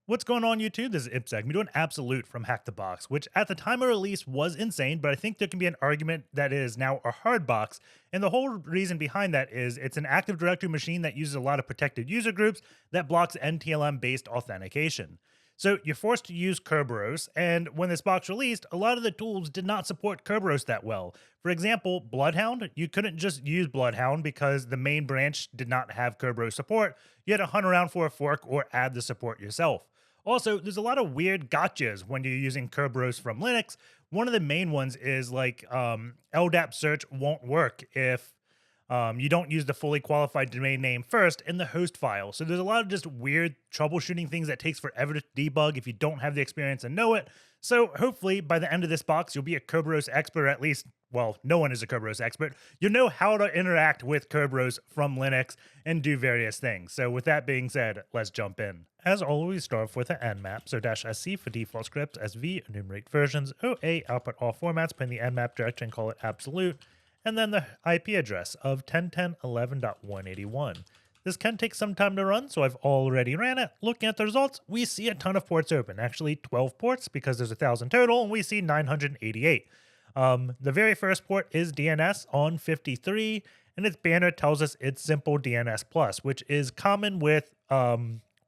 What's going on YouTube? This is Ipsec. We're doing Absolute from HackTheBox, which at the time of release was insane, but I think there can be an argument that it is now a hard box. And the whole reason behind that is it's an Active Directory machine that uses a lot of protected user groups that blocks NTLM-based authentication. So you're forced to use Kerberos, and when this box released, a lot of the tools did not support Kerberos that well. For example, Bloodhound, you couldn't just use Bloodhound because the main branch did not have Kerberos support. You had to hunt around for a fork or add the support yourself. Also, there's a lot of weird gotchas when you're using Kerberos from Linux. One of the main ones is like LdapSearch won't work if you don't use the fully qualified domain name first in the host file. So there's a lot of just weird troubleshooting things that takes forever to debug if you don't have the experience and know it. So hopefully by the end of this box, you'll be a Kerberos expert, at least, well, no one is a Kerberos expert. You'll know how to interact with Kerberos from Linux and do various things. So with that being said, let's jump in. As always, start off with an nmap, so -sc for default scripts, sv, enumerate versions, oa, output all formats, put in the nmap directory and call it absolute, and then the IP address of 10.10.11.181. This can take some time to run, so I've already ran it. Looking at the results, we see a ton of ports open, actually 12 ports because there's 1,000 total, and we see 988. The very first port is DNS on 53, and its banner tells us it's simple DNS plus, which is common with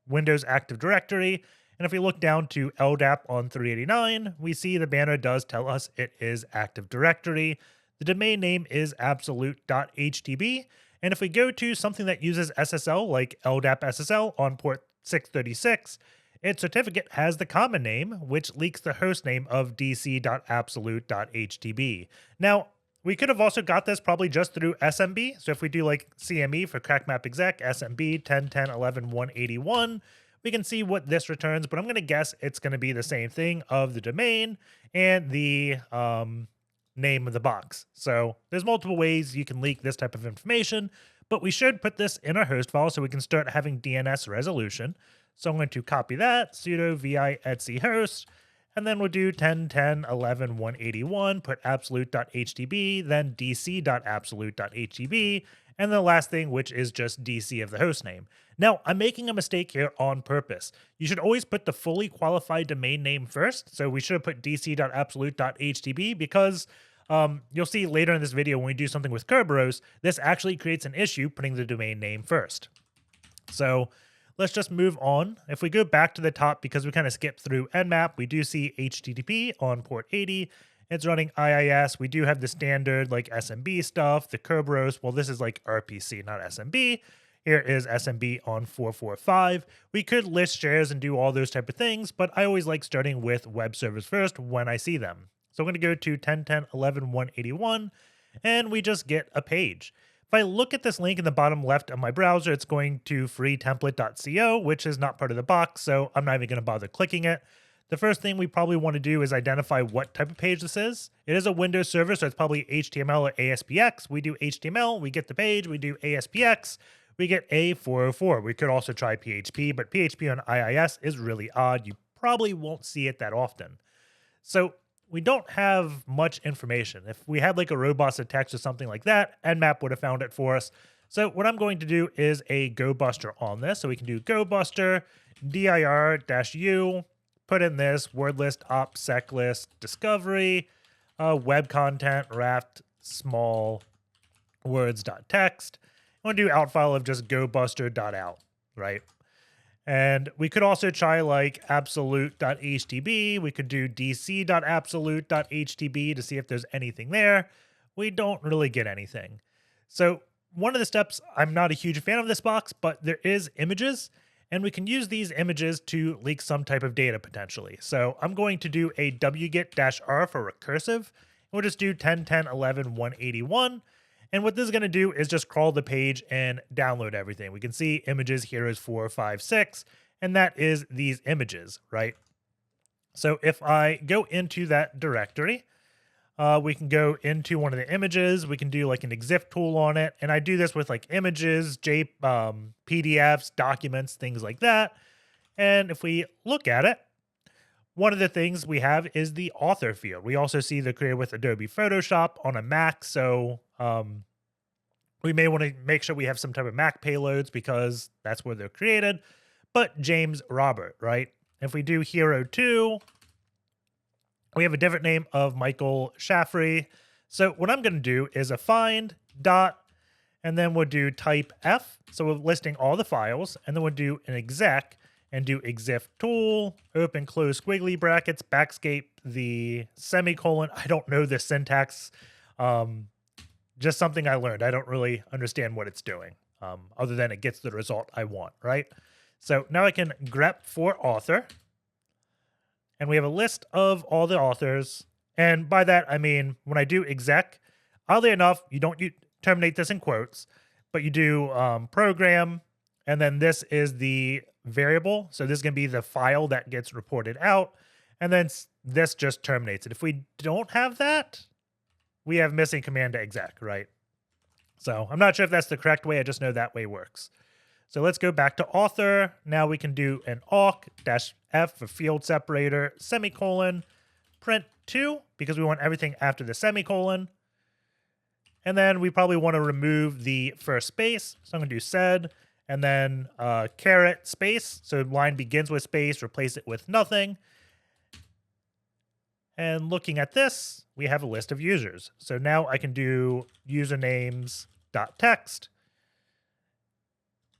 Windows Active Directory. And if we look down to LDAP on 389, we see the banner does tell us it is Active Directory. The domain name is absolute.htb. And if we go to something that uses SSL, like LDAP SSL on port 636, its certificate has the common name, which leaks the host name of dc.absolute.htb. Now, we could have also got this probably just through SMB. So if we do like CME for crackmap exec, SMB 10.10.11.181, we can see what this returns, but I'm going to guess it's going to be the same thing of the domain and the name of the box. So there's multiple ways you can leak this type of information, but we should put this in our host file so we can start having DNS resolution. So I'm going to copy that, sudo vi etc host, and then we'll do 10.10.11.181, put absolute.htb, then dc.absolute.htb, and the last thing, which is just dc of the host name. Now, I'm making a mistake here on purpose. You should always put the fully qualified domain name first. So we should have put dc.absolute.htb because you'll see later in this video when we do something with Kerberos, this actually creates an issue putting the domain name first. So let's just move on. If we go back to the top, because we kind of skipped through nmap, we do see HTTP on port 80. It's running IIS. We do have the standard like SMB stuff, the Kerberos. Well, this is like RPC, not SMB. Here is SMB on 445. We could list shares and do all those type of things, but I always like starting with web servers first when I see them. So I'm going to go to 10.10.11.181, and we just get a page. If I look at this link in the bottom left of my browser, it's going to freetemplate.co, which is not part of the box, so I'm not even going to bother clicking it. The first thing we probably want to do is identify what type of page this is. It is a Windows server, so it's probably HTML or ASPX. We do HTML, we get the page, we do ASPX, we get A404. We could also try PHP, but PHP on IIS is really odd. You probably won't see it that often. So we don't have much information. If we had like a robust text or something like that, nmap would have found it for us. So what I'm going to do is a GoBuster on this. So we can do GoBuster dir-u, put in this wordlist op seclist discovery, web content raft small words.txt. I'm going to do out file of just gobuster.out, right? And we could also try like absolute.htb. We could do dc.absolute.htb to see if there's anything there. We don't really get anything. So one of the steps, I'm not a huge fan of this box, but there is images, and we can use these images to leak some type of data potentially. So I'm going to do a wget-r for recursive. We'll just do 10.10.11.181. And what this is going to do is just crawl the page and download everything. We can see images here is 4, 5, 6, and that is these images, right? So if I go into that directory, we can go into one of the images. We can do like an exiftool on it. And I do this with like images, PDFs, documents, things like that. And if we look at it, one of the things we have is the author field. We also see the created with Adobe Photoshop on a Mac. So we may want to make sure we have some type of Mac payloads because that's where they're created. But James Robert, right? If we do hero2, we have a different name of Michael Shaffrey. So what I'm going to do is a find dot, and then we'll do type F. So we're listing all the files, and then we'll do an exec and do exiftool, open, close squiggly brackets, backscape the semicolon. I don't know the syntax. Just something I learned. I don't really understand what it's doing, other than it gets the result I want, right? So now I can grep for author, and we have a list of all the authors. And by that, I mean, when I do exec, oddly enough, you don't terminate this in quotes, but you do program, and then this is the variable. So this is going to be the file that gets reported out, and then this just terminates it. If we don't have that, we have missing command to exec, right? So I'm not sure if that's the correct way. I just know that way works. So let's go back to author. Now we can do an awk-f for field separator, semicolon, print 2, because we want everything after the semicolon. And then we probably want to remove the first space. So I'm going to do sed, and then caret space. So line begins with space, replace it with nothing. And looking at this, we have a list of users. So now I can do usernames.text.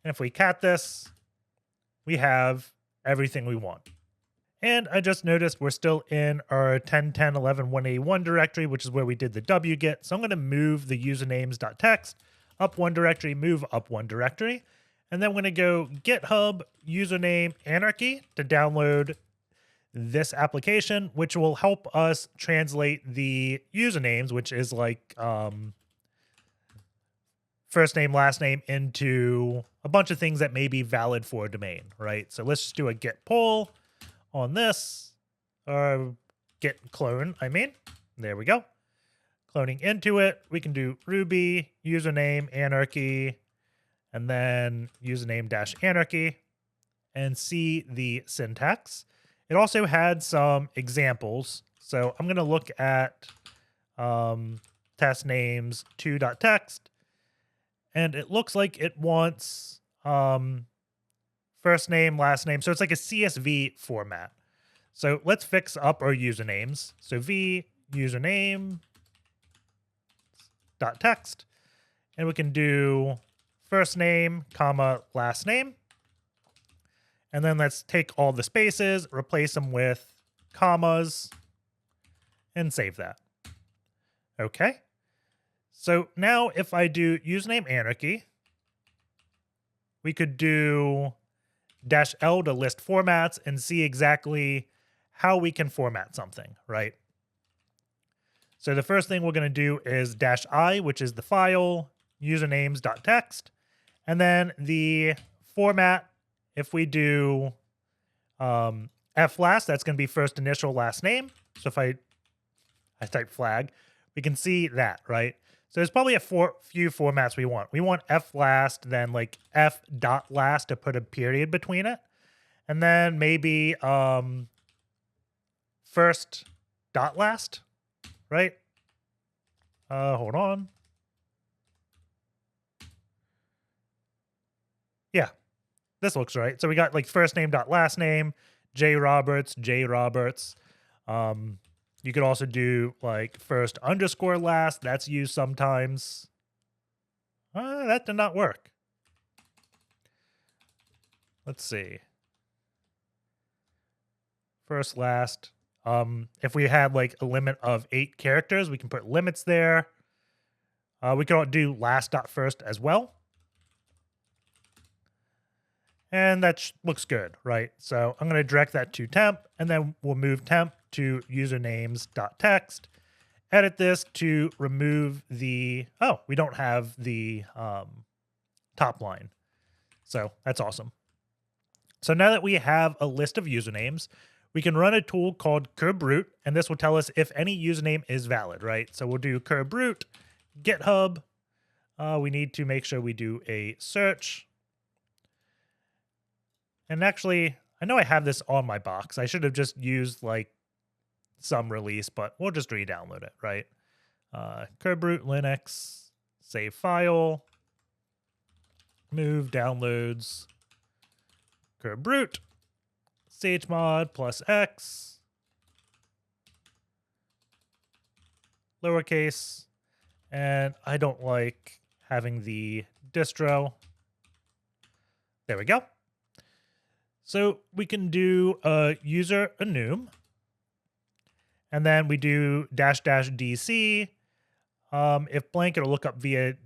And if we cat this, we have everything we want. And I just noticed we're still in our 10.10.11.181 directory, which is where we did the wget. So I'm going to move the usernames.text up one directory, move up one directory. And then we're going to go GitHub Username Anarchy to download this application, which will help us translate the usernames, which is like first name, last name, into a bunch of things that may be valid for a domain, right? So let's just do a git pull on this, or git clone, I mean. There we go. Cloning into it, we can do Ruby, username, anarchy, and then username-anarchy, and see the syntax. It also had some examples. So I'm going to look at test names 2.text, and it looks like it wants first name, last name. So it's like a CSV format. So let's fix up our usernames. So v username dot text, and we can do first name, comma, last name. And then let's take all the spaces, replace them with commas, and save that. Okay. So now if I do username anarchy, we could do -L to list formats and see exactly how we can format something, right? So the first thing we're going to do is -I, which is the file, usernames.text, and then the format. If we do F last, that's going to be first initial, last name. So if I type flag, we can see that, right? So there's probably a few formats we want. We want F last, then like F dot last to put a period between it. And then maybe first dot last, right? Hold on. Yeah. This looks right. So we got like first name dot last name, J Roberts. You could also do like first underscore last. That's used sometimes. That did not work. Let's see. First, last. If we had like a limit of 8 characters, we can put limits there. We can do last dot first as well. And that looks good, right? So I'm going to direct that to temp, and then we'll move temp to usernames.text. Edit this to remove the, we don't have the top line. So that's awesome. So now that we have a list of usernames, we can run a tool called Kerbrute, and this will tell us if any username is valid, right? So we'll do Kerbrute, GitHub. We need to make sure we do a search. And actually, I know I have this on my box. I should have just used like some release, but we'll just re-download it, right? Kerbrute Linux, save file, move downloads, Kerbrute, chmod plus x, lowercase, and I don't like having the distro. There we go. So we can do a user enum, and then we do --dc. If blank, it'll look up via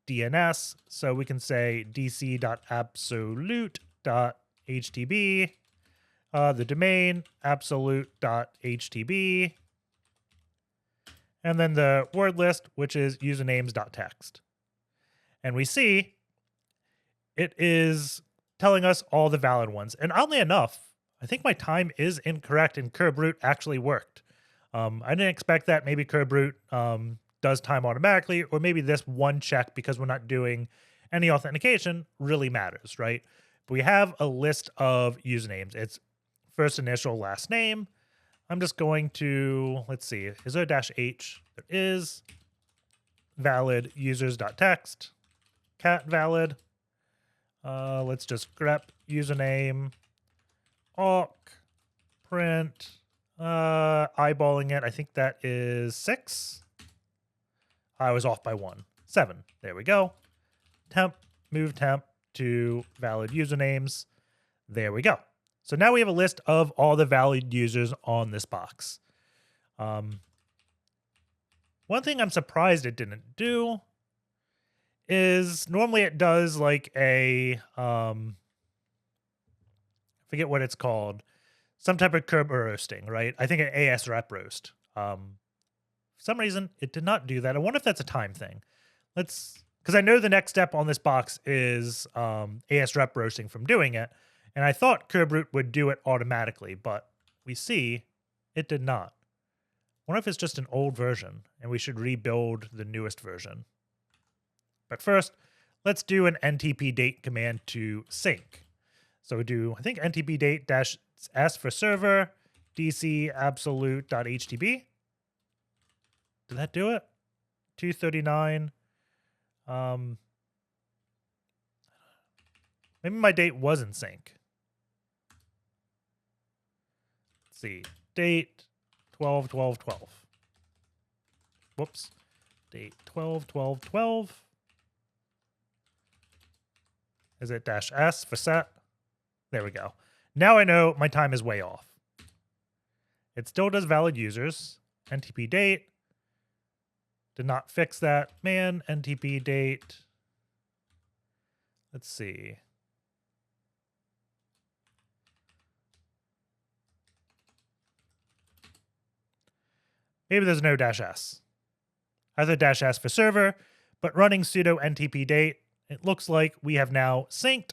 DNS. So we can say dc.absolute.htb, the domain absolute.htb, and then the word list, which is usernames.txt. And we see it is telling us all the valid ones. And oddly enough, I think my time is incorrect and Kerbrute actually worked. I didn't expect that. Maybe Kerbrute does time automatically, or maybe this one check, because we're not doing any authentication, really matters, right? But we have a list of usernames. It's first initial, last name. I'm just going to, let's see, is there a -h? There is. Valid users.txt, cat valid. Let's just grep username, awk, print, eyeballing it. I think that is 6. I was off by 1. 7. There we go. Temp, move temp to valid usernames. There we go. So now we have a list of all the valid users on this box. One thing I'm surprised it didn't do is normally it does like a, forget what it's called, some type of Kerber roasting, right? I think an ASREP roast. For some reason, it did not do that. I wonder if that's a time thing. Because I know the next step on this box is ASREP roasting from doing it. And I thought Kerbrute would do it automatically, but we see it did not. I wonder if it's just an old version and we should rebuild the newest version. But first, let's do an ntp date command to sync. So we do, I think, ntp date -s for server, dc absolute.htb. Did that do it? 239. Maybe my date was in sync. Let's see. Date 12/12/12. Whoops. Date 12/12/12. Is it -s for set? There we go. Now I know my time is way off. It still does valid users. NTP date. Did not fix that. Man, NTP date. Let's see. Maybe there's no -s. Either -s for server, but running sudo ntp date, it looks like we have now synced.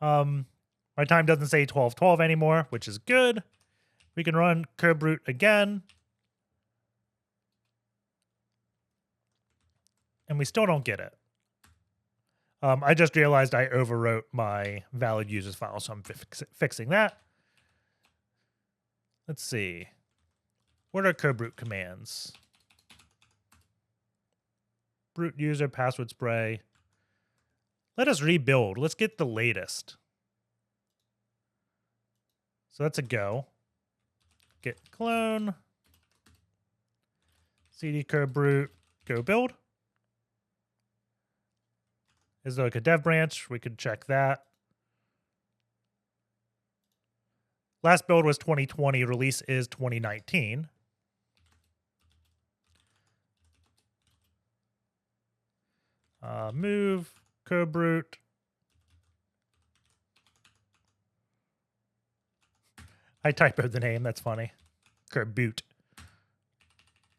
My time doesn't say 12/12 anymore, which is good. We can run Kerbrute again. And we still don't get it. I just realized I overwrote my valid users file, so I'm fixing that. Let's see. What are Kerbrute commands? Brute user password spray. Let us rebuild. Let's get the latest. So that's a go. Git clone. cd Kerbrute go build. Is there like a dev branch? We could check that. Last build was 2020. Release is 2019. Move Kerbrute. I typoed the name. That's funny. Kerbrute.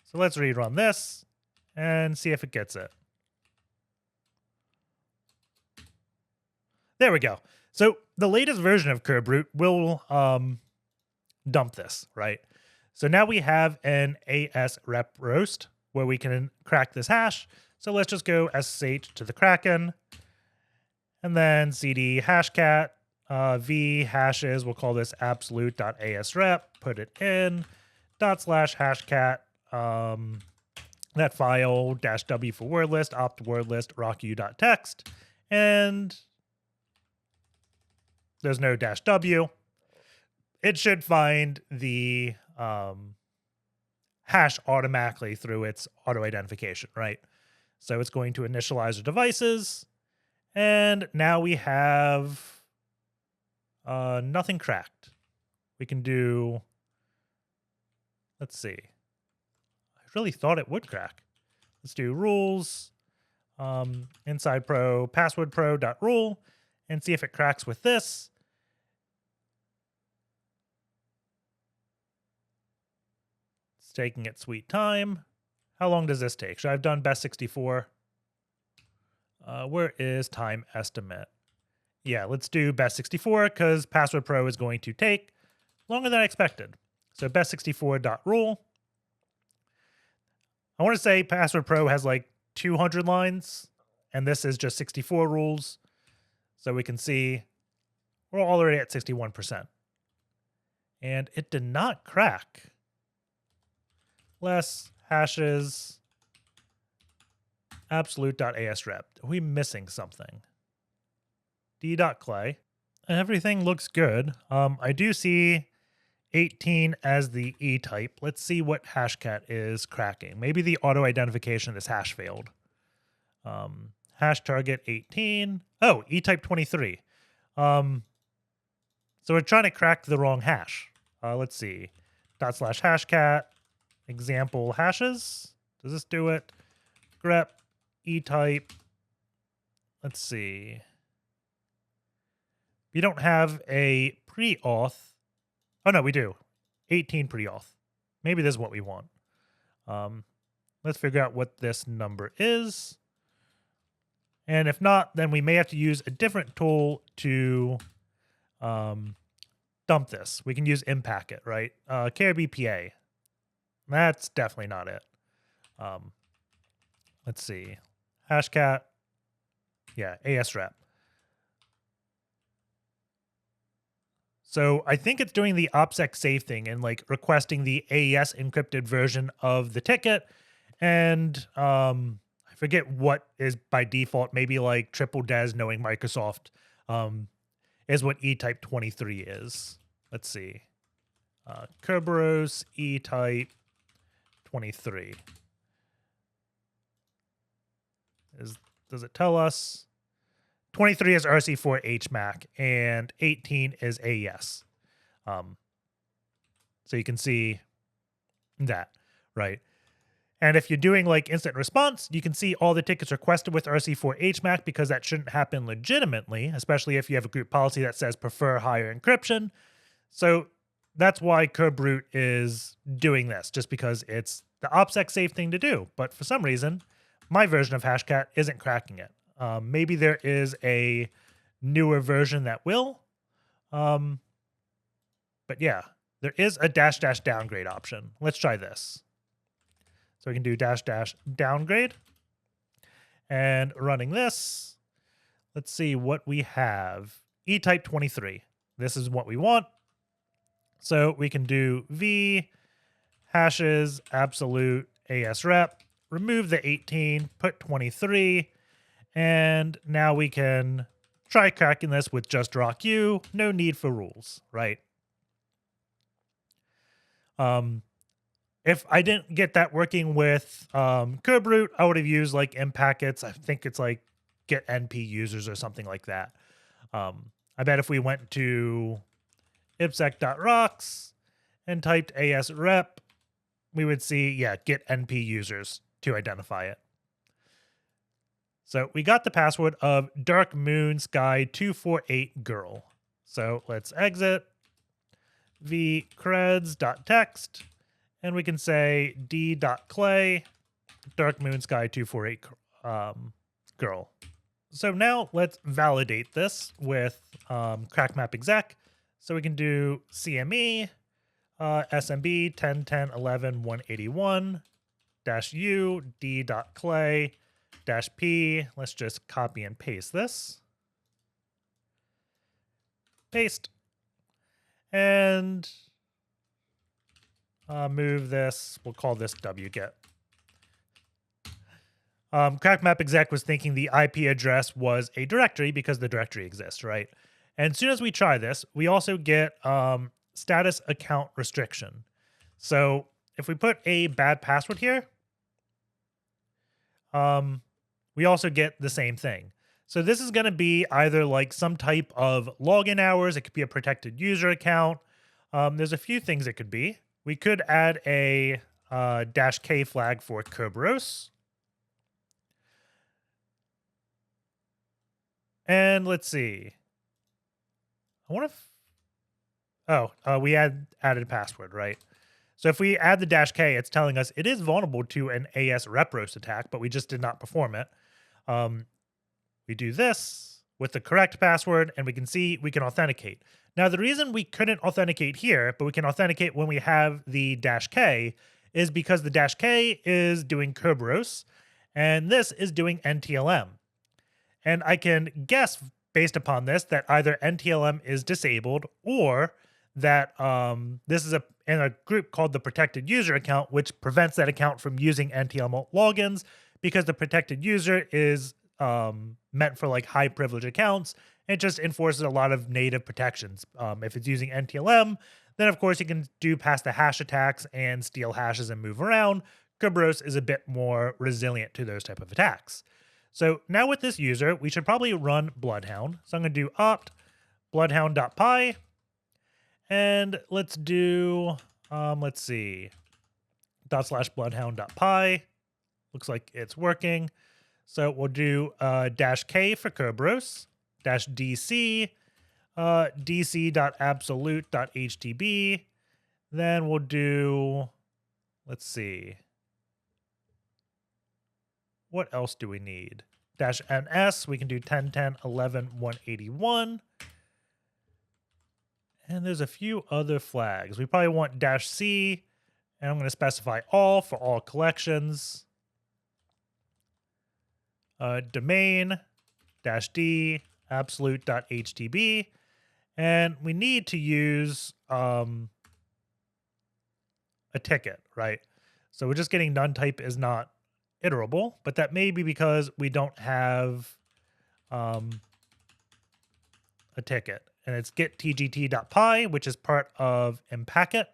So let's rerun this and see if it gets it. There we go. So the latest version of Kerbrute will dump this, right? So now we have an ASREP roast where we can crack this hash. So let's just go SSH to the Kraken and then cd hashcat v hashes. We'll call this absolute.asrep. Put it in /hashcat. That file -w for wordlist, opt wordlist, rocku.txt, and there's no -w. it should find the hash automatically through its auto identification, right? So it's going to initialize the devices, and now we have nothing cracked. We can do, let's see. I really thought it would crack. Let's do rules, inside pro, password pro.rule, and see if it cracks with this. It's taking its sweet time. How long does this take? Should I have done best 64? Where is time estimate? Yeah, let's do best 64 because password pro is going to take longer than I expected. So best 64.rule. I want to say password pro has like 200 lines, and this is just 64 rules. So we can see we're already at 61%. And it did not crack. Less hashes absolute.asrep. Are we missing something? D.Klay. Everything looks good. I do see 18 as the etype. Let's see what hashcat is cracking. Maybe the auto identification of this hash failed. Hash target 18. Oh, etype 23. So we're trying to crack the wrong hash. Let's see. /hashcat example hashes. Does this do it? grep etype. Let's see. We don't have a pre-auth. Oh, no, we do. 18 pre-auth. Maybe this is what we want. Let's figure out what this number is. And if not, then we may have to use a different tool to dump this. We can use Impacket, right? KRBPA. That's definitely not it. Let's see. Hashcat. Yeah, ASREP. So I think it's doing the OPSEC save thing and like requesting the AES encrypted version of the ticket. And I forget what is by default, maybe like triple des knowing Microsoft is what etype 23 is. Let's see. Kerberos etype 23. Does it tell us? 23 is RC4 HMAC and 18 is AES. So you can see that, right? And if you're doing like instant response, you can see all the tickets requested with RC4 HMAC because that shouldn't happen legitimately, especially if you have a group policy that says prefer higher encryption. So that's why Kerbrute is doing this, just because it's the OPSEC safe thing to do. But for some reason, my version of Hashcat isn't cracking it. Maybe there is a newer version that will. But yeah, there is a -- downgrade option. Let's try this. So we can do -- downgrade. And running this, let's see what we have. etype 23. This is what we want. So we can do v hashes absolute ASREP, remove the 18, put 23, and now we can try cracking this with just rawq. No need for rules, right? If I didn't get that working with Kerbrute, I would have used like Impackets. I think it's like get NP users or something like that. I bet if we went to ipsec.rocks and typed ASREP, we would see, yeah, get NP users to identify it. So we got the password of Dark Moon Sky 248 Girl. So let's exit vcreds.text, and we can say D.Klay Dark Moon Sky 248 Girl. So now let's validate this with crackmap exec. So we can do CME SMB 10.10.11.181 -u D.Klay -p. Let's just copy and paste this. Paste. And move this. We'll call this wget. Crackmap exec was thinking the IP address was a directory because the directory exists, right? And as soon as we try this, we also get status account restriction. So if we put a bad password here, we also get the same thing. So this is going to be either like some type of login hours. It could be a protected user account. There's a few things it could be. We could add a -K flag for Kerberos. And let's see. I wonder if... we added a password, right? So if we add the -K, it's telling us it is vulnerable to an ASREP Roast attack, but we just did not perform it. We do this with the correct password, and we can see we can authenticate. Now, the reason we couldn't authenticate here, but we can authenticate when we have the -K, is because the -K is doing Kerberos, and this is doing NTLM. And I can guess based upon this that either NTLM is disabled or that this is in a group called the protected user account, which prevents that account from using NTLM logins because the protected user is meant for like high privilege accounts. It just enforces a lot of native protections. If it's using NTLM, then of course you can do past the hash attacks and steal hashes and move around. Kerberos is a bit more resilient to those type of attacks. So now with this user, we should probably run Bloodhound. So I'm going to do opt bloodhound.py. And let's do, let's see, /bloodhound.py. Looks like it's working. So we'll do -K for Kerberos, -DC, dc.absolute.htb. Then we'll do, let's see, what else do we need? -NS, we can do 10.10.11.181. And there's a few other flags. We probably want -C, and I'm going to specify all for all collections. Domain, -D, absolute.htb. And we need to use a ticket, right? So we're just getting none type is not iterable, but that may be because we don't have a ticket. And it's get.tgt.py, which is part of Impacket.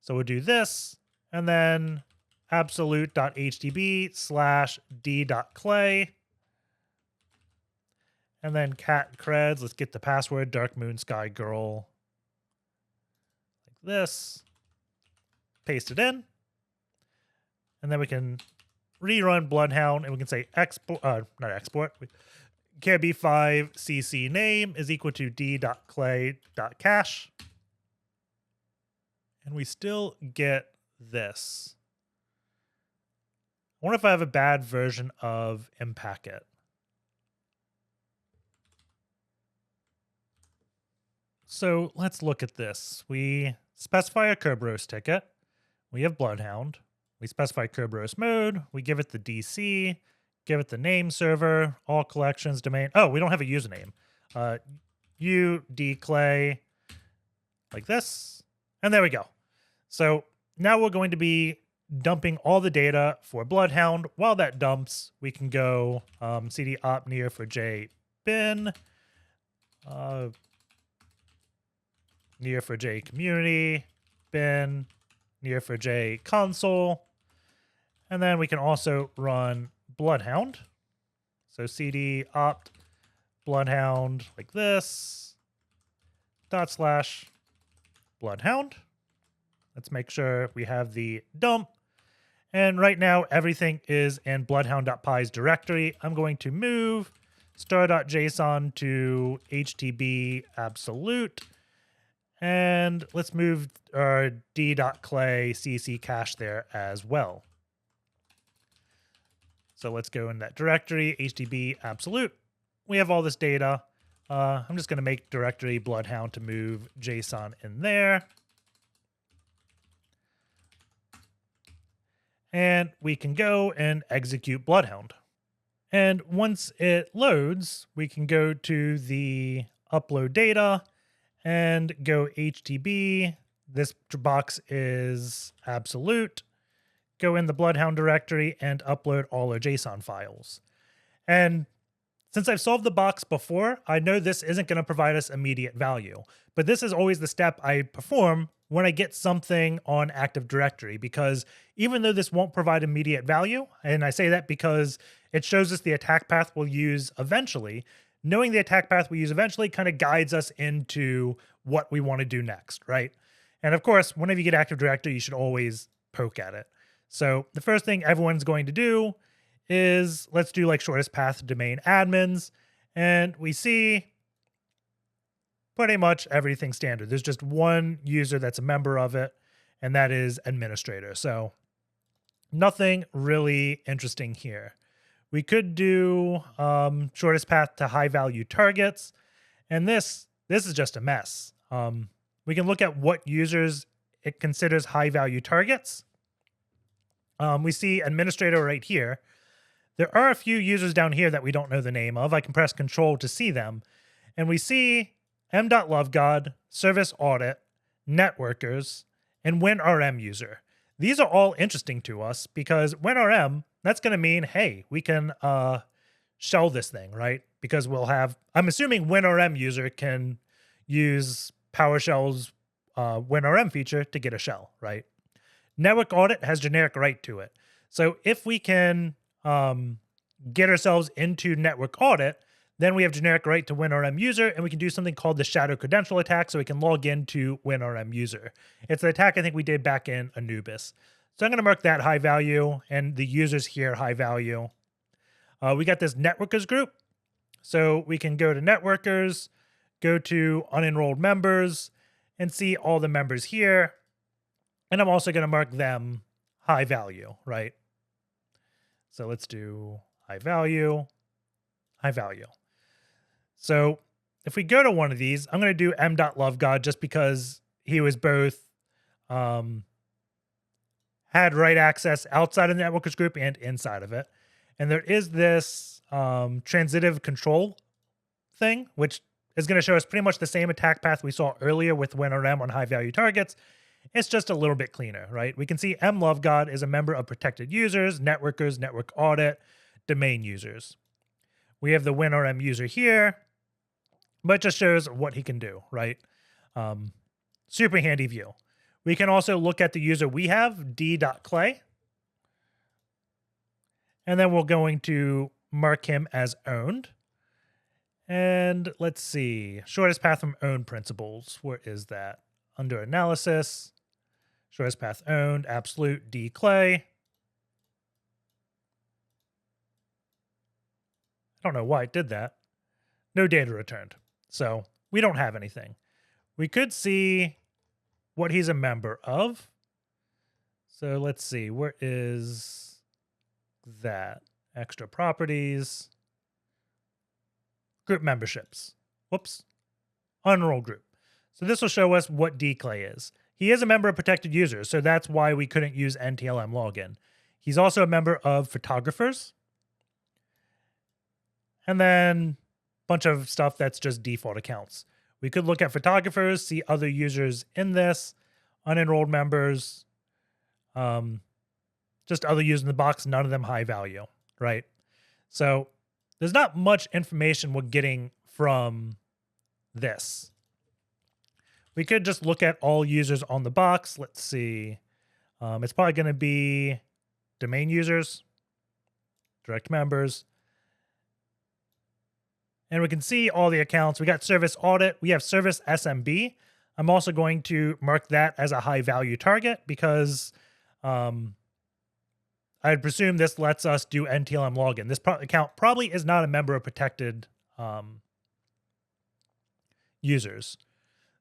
So we'll do this, and then absolute.htb/d.Klay. And then cat creds, let's get the password, Dark Moon Sky Girl. Like this. Paste it in. And then we can rerun Bloodhound, and we can say export, not export, KB5 CC name is equal to d.klay.cache. And we still get this. I wonder if I have a bad version of Impacket. So let's look at this. We specify a Kerberos ticket. We have Bloodhound. We specify Kerberos mode. We give it the DC. Give it the name server, all collections, domain. Oh, we don't have a username. D.Klay, like this. And there we go. So now we're going to be dumping all the data for Bloodhound. While that dumps, we can go cd opt near for j bin, near for j community, bin, near for j console. And then we can also run Bloodhound. So cd opt Bloodhound like this, /Bloodhound. Let's make sure we have the dump. And right now everything is in bloodhound.py's directory. I'm going to move star.json to htb absolute. And let's move our d.Klay CC cache there as well. So let's go in that directory, HTTP absolute. We have all this data. I'm just going to make directory Bloodhound to move JSON in there. And we can go and execute Bloodhound. And once it loads, we can go to the upload data and go HTTP. This box is absolute. Go in the Bloodhound directory and upload all our JSON files. And Since I've solved the box before, I know this isn't going to provide us immediate value, but this is always the step I perform when I get something on Active Directory, because even though this won't provide immediate value, and I say that because it shows us the attack path we'll use eventually, knowing the attack path we use eventually kind of guides us into what we want to do next, right? And of course, whenever you get Active Directory, you should always poke at it. So the first thing everyone's going to do is let's do like shortest path to domain admins. And we see pretty much everything standard. There's just one user that's a member of it, and that is administrator. So nothing really interesting here. We could do shortest path to high value targets. And this is just a mess. We can look at what users it considers high value targets. We see administrator right here. There are a few users down here that we don't know the name of. I can press Control to see them. And we see m.lovegod, service audit, networkers, and WinRM user. These are all interesting to us because WinRM, that's going to mean, hey, we can shell this thing, right? Because we'll have, I'm assuming WinRM user can use PowerShell's WinRM feature to get a shell, right? Network audit has generic right to it. So if we can get ourselves into network audit, then we have generic right to WinRM user, and we can do something called the shadow credential attack, so we can log into WinRM user. It's the attack I think we did back in Anubis. So I'm going to mark that high value, and the users here high value. We got this networkers group, so we can go to networkers, go to unenrolled members, and see all the members here. And I'm also going to mark them high value, right? So let's do high value, high value. So if we go to one of these, I'm going to do m.lovegod just because he was both had write access outside of the networkers group and inside of it. And there is this transitive control thing, which is going to show us pretty much the same attack path we saw earlier with WinRM on high value targets. It's just a little bit cleaner, right? We can see m.lovegod is a member of protected users, networkers, network audit, domain users. We have the WinRM user here, but it just shows what he can do, right? Super handy view. We can also look at the user we have, D.Klay, and then we're going to mark him as owned. And let's see, shortest path from owned principles. Where is that? Under analysis, shortest path owned, absolute D.Klay. I don't know why it did that. No data returned. So we don't have anything. We could see what he's a member of. So let's see, where is that? Extra properties, group memberships. Whoops, unenrolled group. So this will show us what D.Klay is. He is a member of protected users, so that's why we couldn't use NTLM login. He's also a member of photographers. And then a bunch of stuff that's just default accounts. We could look at photographers, see other users in this, unenrolled members, just other users in the box, none of them high value, right? So there's not much information we're getting from this. We could just look at all users on the box. Let's see. It's probably going to be domain users, direct members. And we can see all the accounts. We got service audit. We have service SMB. I'm also going to mark that as a high value target because I'd presume this lets us do NTLM login. This account probably is not a member of protected users.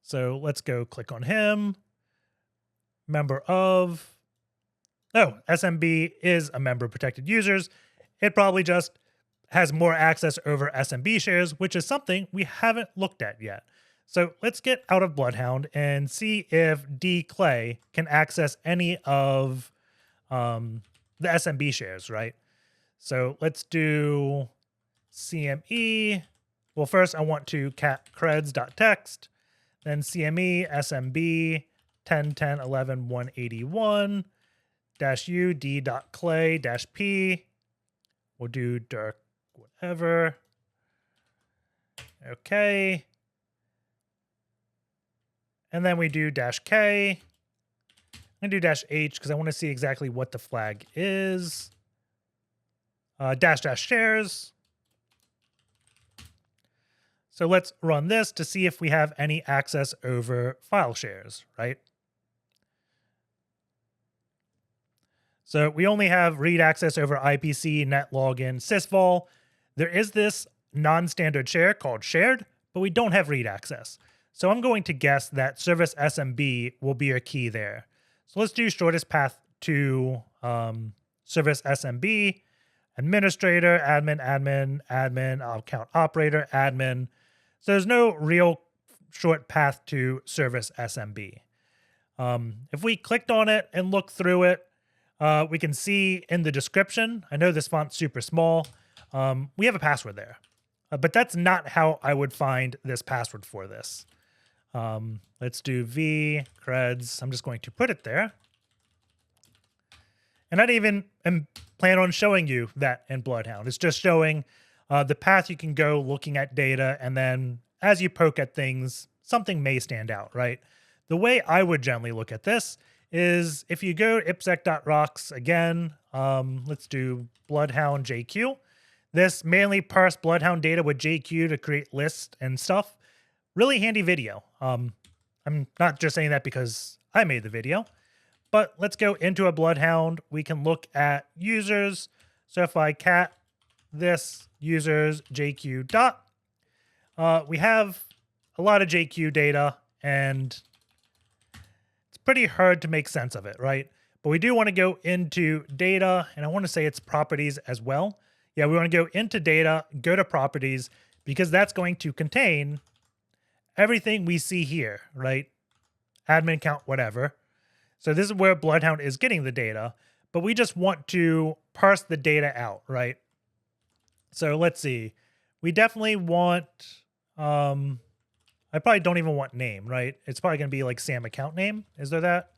So let's go click on him. Member of, oh, SMB is a member of protected users. It probably just has more access over SMB shares, which is something we haven't looked at yet. So let's get out of Bloodhound and see if D.Klay can access any of the SMB shares, right? So let's do CME. Well, first I want to cat creds.txt, then CME SMB 10.10.11.181 -u d.klay -p. We'll do dark whatever. Okay. And then we do -K. I'm going to do -H because I want to see exactly what the flag is. --shares. So let's run this to see if we have any access over file shares, right? So we only have read access over IPC, net login, sysvol. There is this non-standard share called shared, but we don't have read access. So I'm going to guess that service SMB will be a key there. So let's do shortest path to service SMB, administrator, admin, account operator, admin. So there's no real short path to service SMB. If we clicked on it and looked through it, we can see in the description, I know this font's super small, we have a password there. But that's not how I would find this password for this. Let's do v creds. I'm just going to put it there. And I didn't even plan on showing you that in Bloodhound. It's just showing the path you can go looking at data, and then as you poke at things, something may stand out, right? The way I would generally look at this is if you go ipsec.rocks again, let's do Bloodhound JQ. This mainly parse Bloodhound data with JQ to create lists and stuff. Really handy video. I'm not just saying that because I made the video, but let's go into a Bloodhound. We can look at users. So if I cat this users JQ dot, we have a lot of JQ data, and it's pretty hard to make sense of it, right? But we do want to go into data, and I want to say it's properties as well. Yeah, we want to go into data, go to properties, because that's going to contain everything we see here, right? Admin account, whatever. So this is where Bloodhound is getting the data, but we just want to parse the data out, right? So let's see. We definitely want, I probably don't even want name, right? It's probably going to be like Sam account name. Is there that?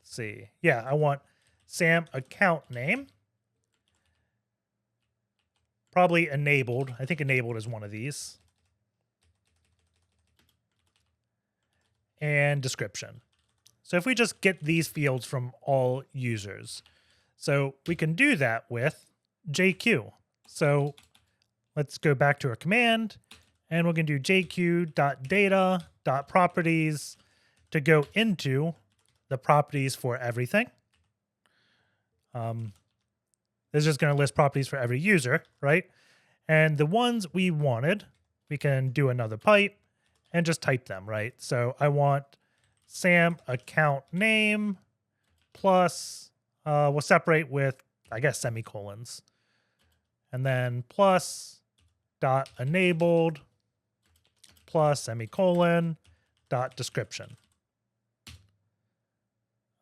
Let's see. Yeah, I want Sam account name. Probably enabled. I think enabled is one of these. And description. So if we just get these fields from all users, so we can do that with JQ. So let's go back to our command, and we're going to do jq.data.properties to go into the properties for everything. This is just going to list properties for every user, right? And the ones we wanted, we can do another pipe and just type them, right? So I want Sam account name plus, we'll separate with, I guess, semicolons. And then plus dot enabled plus semicolon dot description.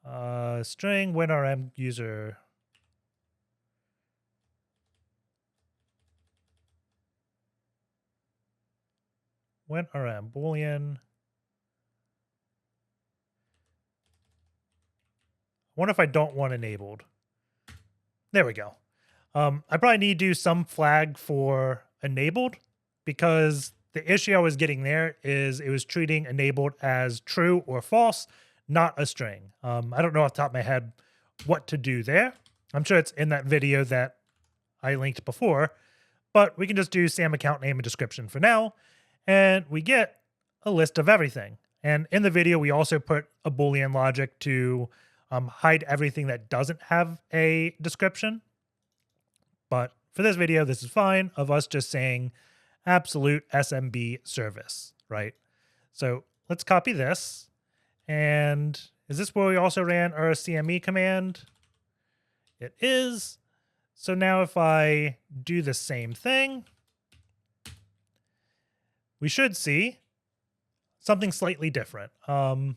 String WinRM user. WinRM boolean. I wonder if I don't want enabled. There we go. I probably need to do some flag for enabled, because the issue I was getting there is it was treating enabled as true or false, not a string. I don't know off the top of my head what to do there. I'm sure it's in that video that I linked before, but we can just do Sam account name and description for now, and we get a list of everything. And in the video, we also put a Boolean logic to hide everything that doesn't have a description. But for this video, this is fine of us just saying absolute SMB service, right? So let's copy this. And is this where we also ran our CME command? It is. So now if I do the same thing, we should see something slightly different. Oh,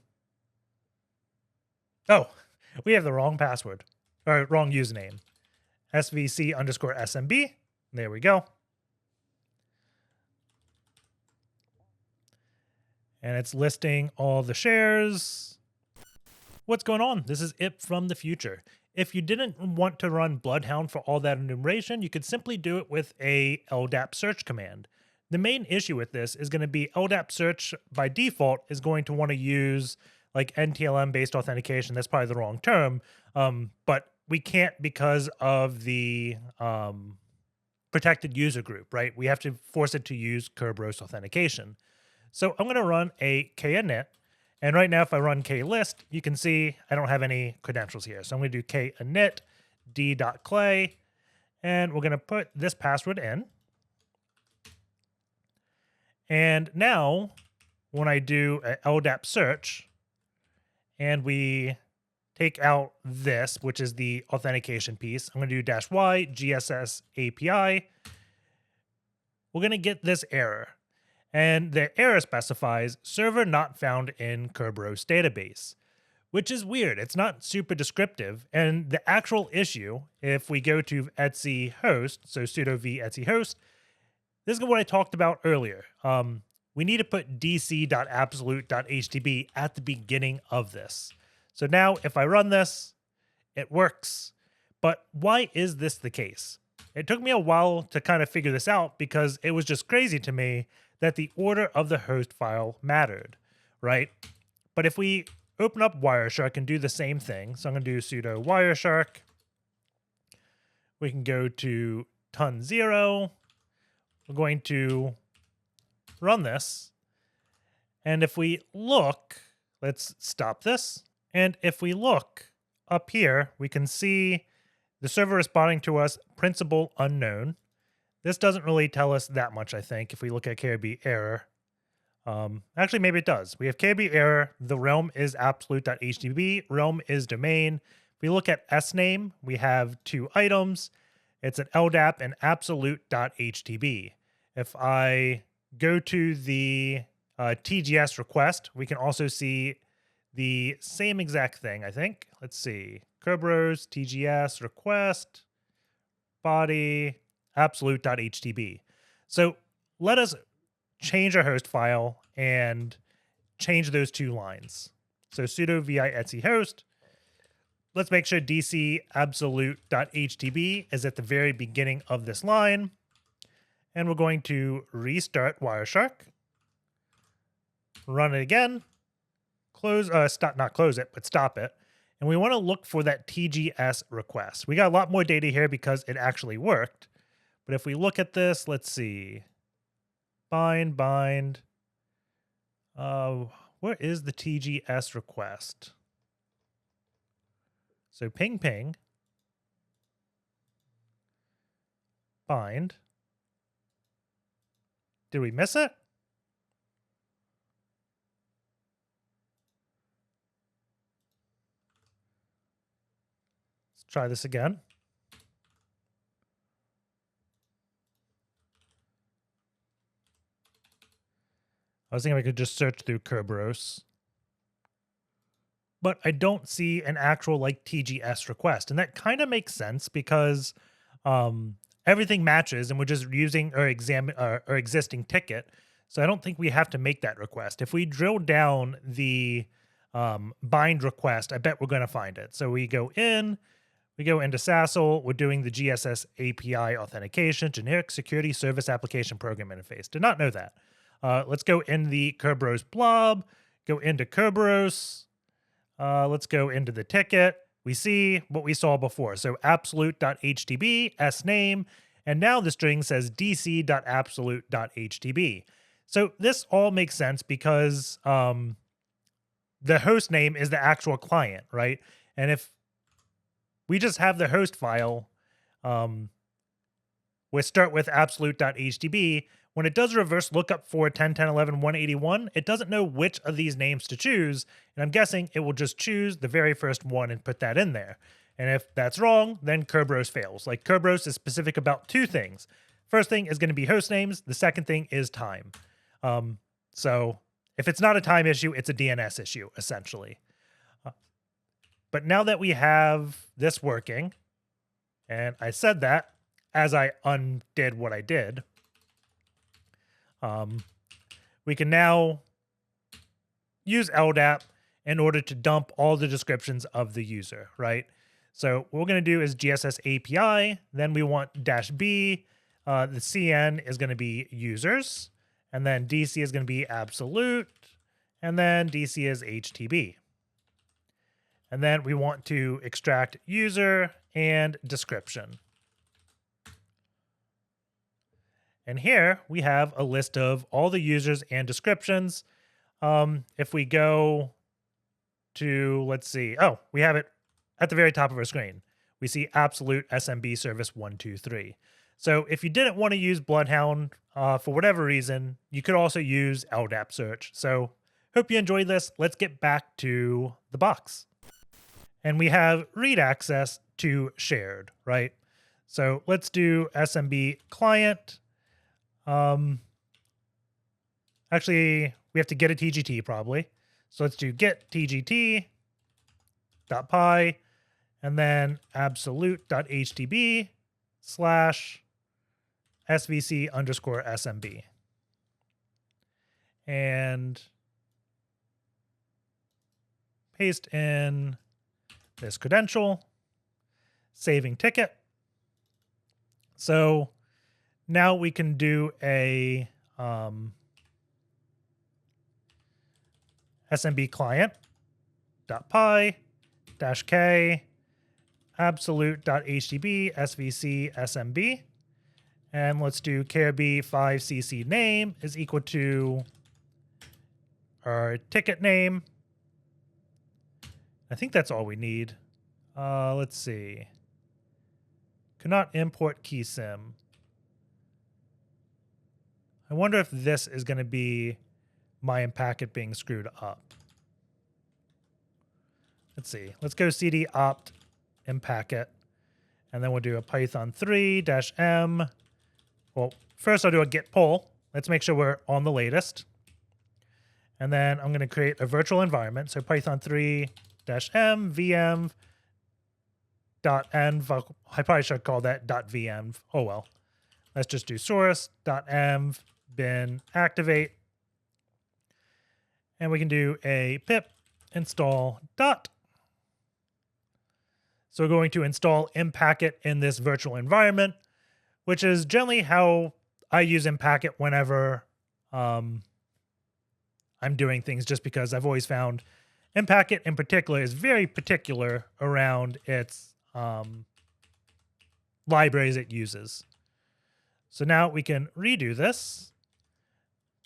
we have the wrong password, or wrong username. SVC_SMB. There we go. And it's listing all the shares. What's going on? This is Ip from the future. if you didn't want to run Bloodhound for all that enumeration, you could simply do it with a LdapSearch command. The main issue with this is going to be LdapSearch by default is going to want to use like NTLM based authentication. That's probably the wrong term, but we can't because of the protected user group, right? We have to force it to use Kerberos authentication. So I'm going to run a kinit. And right now, if I run klist, you can see I don't have any credentials here. So I'm going to do kinit d.Klay, and we're going to put this password in. And now, when I do an LdapSearch, and we take out this, which is the authentication piece, I'm going to do -y GSS API. We're going to get this error. And the error specifies server not found in Kerberos database, which is weird. It's not super descriptive. And the actual issue, if we go to etc host, so sudo v etc host, this is what I talked about earlier. We need to put dc.absolute.htb at the beginning of this. So now if I run this, it works. But why is this the case? It took me a while to kind of figure this out because it was just crazy to me that the order of the host file mattered, right? But if we open up Wireshark and do the same thing, so I'm going to do sudo Wireshark. We can go to ton 0. We're going to run this. And if we look, let's stop this. And if we look up here, we can see the server responding to us, principal unknown. This doesn't really tell us that much, I think, if we look at Kerberos error. Actually, maybe it does. We have Kerberos error. The realm is absolute.htb. Realm is domain. If we look at sname, we have 2 items. It's an LDAP and absolute.htb. If I go to the TGS request, we can also see the same exact thing, I think. Let's see. Kerberos, TGS, request, body, absolute.htb. So let us change our host file and change those 2 lines. So sudo vi etc host. Let's make sure dc absolute.htb is at the very beginning of this line. And we're going to restart Wireshark. Run it again. Not close it, but stop it. And we want to look for that TGS request. We got a lot more data here because it actually worked. But if we look at this, let's see. Bind. Where is the TGS request? So ping. Bind. Did we miss it? Let's try this again. I was thinking I could just search through Kerberos. But I don't see an actual like TGS request. And that kind of makes sense because everything matches and we're just using our existing ticket. So I don't think we have to make that request. If we drill down the bind request, I bet we're going to find it. So we go into SASL, we're doing the GSS API authentication, generic security service application program interface. Did not know that. Let's go in the Kerberos blob, go into Kerberos. Let's go into the ticket. We see what we saw before. So absolute.htb, sname, and now the string says dc.absolute.htb. So this all makes sense because the host name is the actual client, right? And if we just have the host file, we start with absolute.htb. When it does a reverse lookup for 10.10.11.181, it doesn't know which of these names to choose, and I'm guessing it will just choose the very first one and put that in there. And if that's wrong, then Kerberos fails. Like Kerberos is specific about 2 things. First thing is going to be host names. The second thing is time. So if it's not a time issue, it's a DNS issue, essentially. But now that we have this working, and I said that as I undid what I did, we can now use LDAP in order to dump all the descriptions of the user, right? So what we're going to do is GSS API. Then we want -b. The CN is going to be users. And then DC is going to be absolute. And then DC is HTB. And then we want to extract user and description. And here we have a list of all the users and descriptions. If we go to, let's see, oh, we have it at the very top of our screen. We see absolute SMB service 123. So if you didn't want to use Bloodhound for whatever reason, you could also use LdapSearch. So hope you enjoyed this. Let's get back to the box. And we have read access to shared, right? So let's do SMBClient. Actually, we have to get a TGT probably. So let's do get TGT.py and then absolute.htb / svc_SMB. And paste in this credential, saving ticket. So now we can do a SMBClient.py -k absolute.htb svc smb. And let's do Kerb5cc name is equal to our ticket name. I think that's all we need. Let's see. Cannot import keysim. I wonder if this is going to be my Impacket being screwed up. Let's see. Let's go cd opt Impacket. And then we'll do a Python 3-m. Well, first I'll do a git pull. Let's make sure we're on the latest. And then I'm going to create a virtual environment. So Python 3-m vm .env. I probably should call that .vm. Oh well. Let's just do source.env bin activate. And we can do a pip install dot. So we're going to install Impacket in this virtual environment, which is generally how I use Impacket whenever I'm doing things, just because I've always found Impacket in particular is very particular around its libraries it uses. So now we can redo this,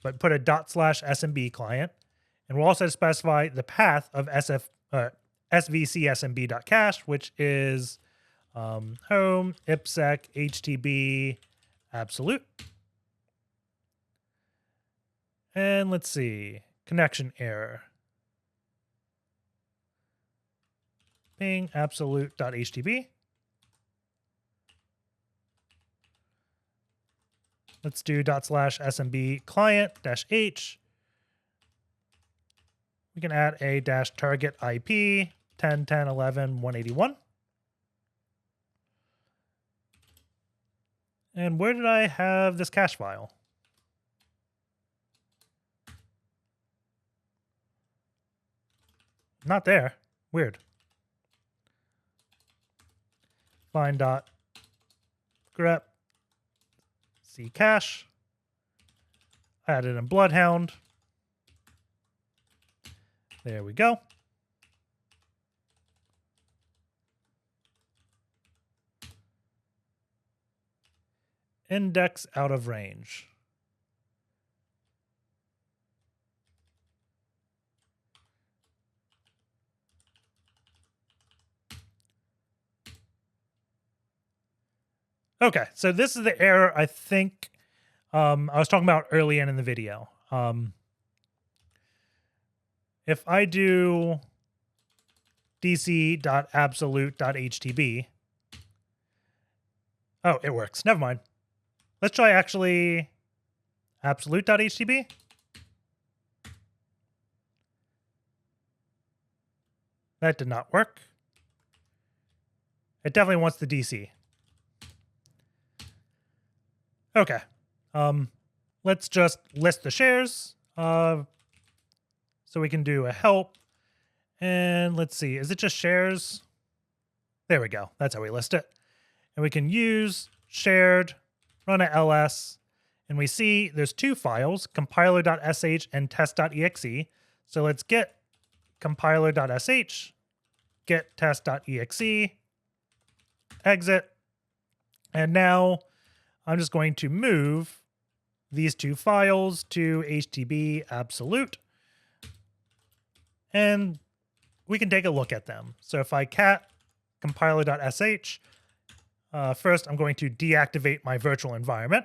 but put a /SMBClient, and we'll also specify the path of svcsmb.cache, which is home ipsec htb absolute. And let's see, connection error. Ping absolute.htb. Let's do /SMBClient-h. We can add a -target IP 10.10.11.181. And where did I have this cache file? Not there. Weird. Find .grep C cache. I added in Bloodhound. There we go. Index out of range. Okay, so this is the error I think I was talking about early in the video. If I do dc.absolute.htb, oh, it works. Never mind. Let's try actually absolute.htb. That did not work. It definitely wants the DC. Okay. Let's just list the shares. So we can do a help. And let's see, is it just shares? I There we go. That's how we list it. And we can use shared, run a ls, and we see there's two files, compiler.sh and test.exe. So let's get compiler.sh, get test.exe, exit. And now I'm just going to move these two files to HTTP absolute. And we can take a look at them. So if I cat compiler.sh, first I'm going to deactivate my virtual environment.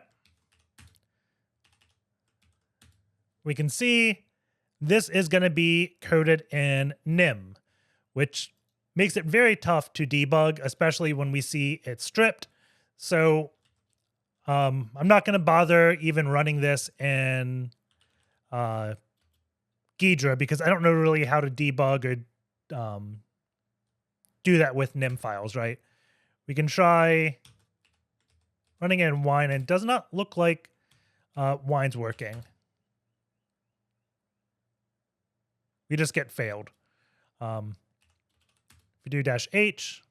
We can see this is going to be coded in nym, which makes it very tough to debug, especially when we see it stripped. So I'm not going to bother even running this in Ghidra because I don't know really how to debug or do that with nym files, right? We can try running it in wine, and it does not look like wine's working. We just get failed. If we do -h,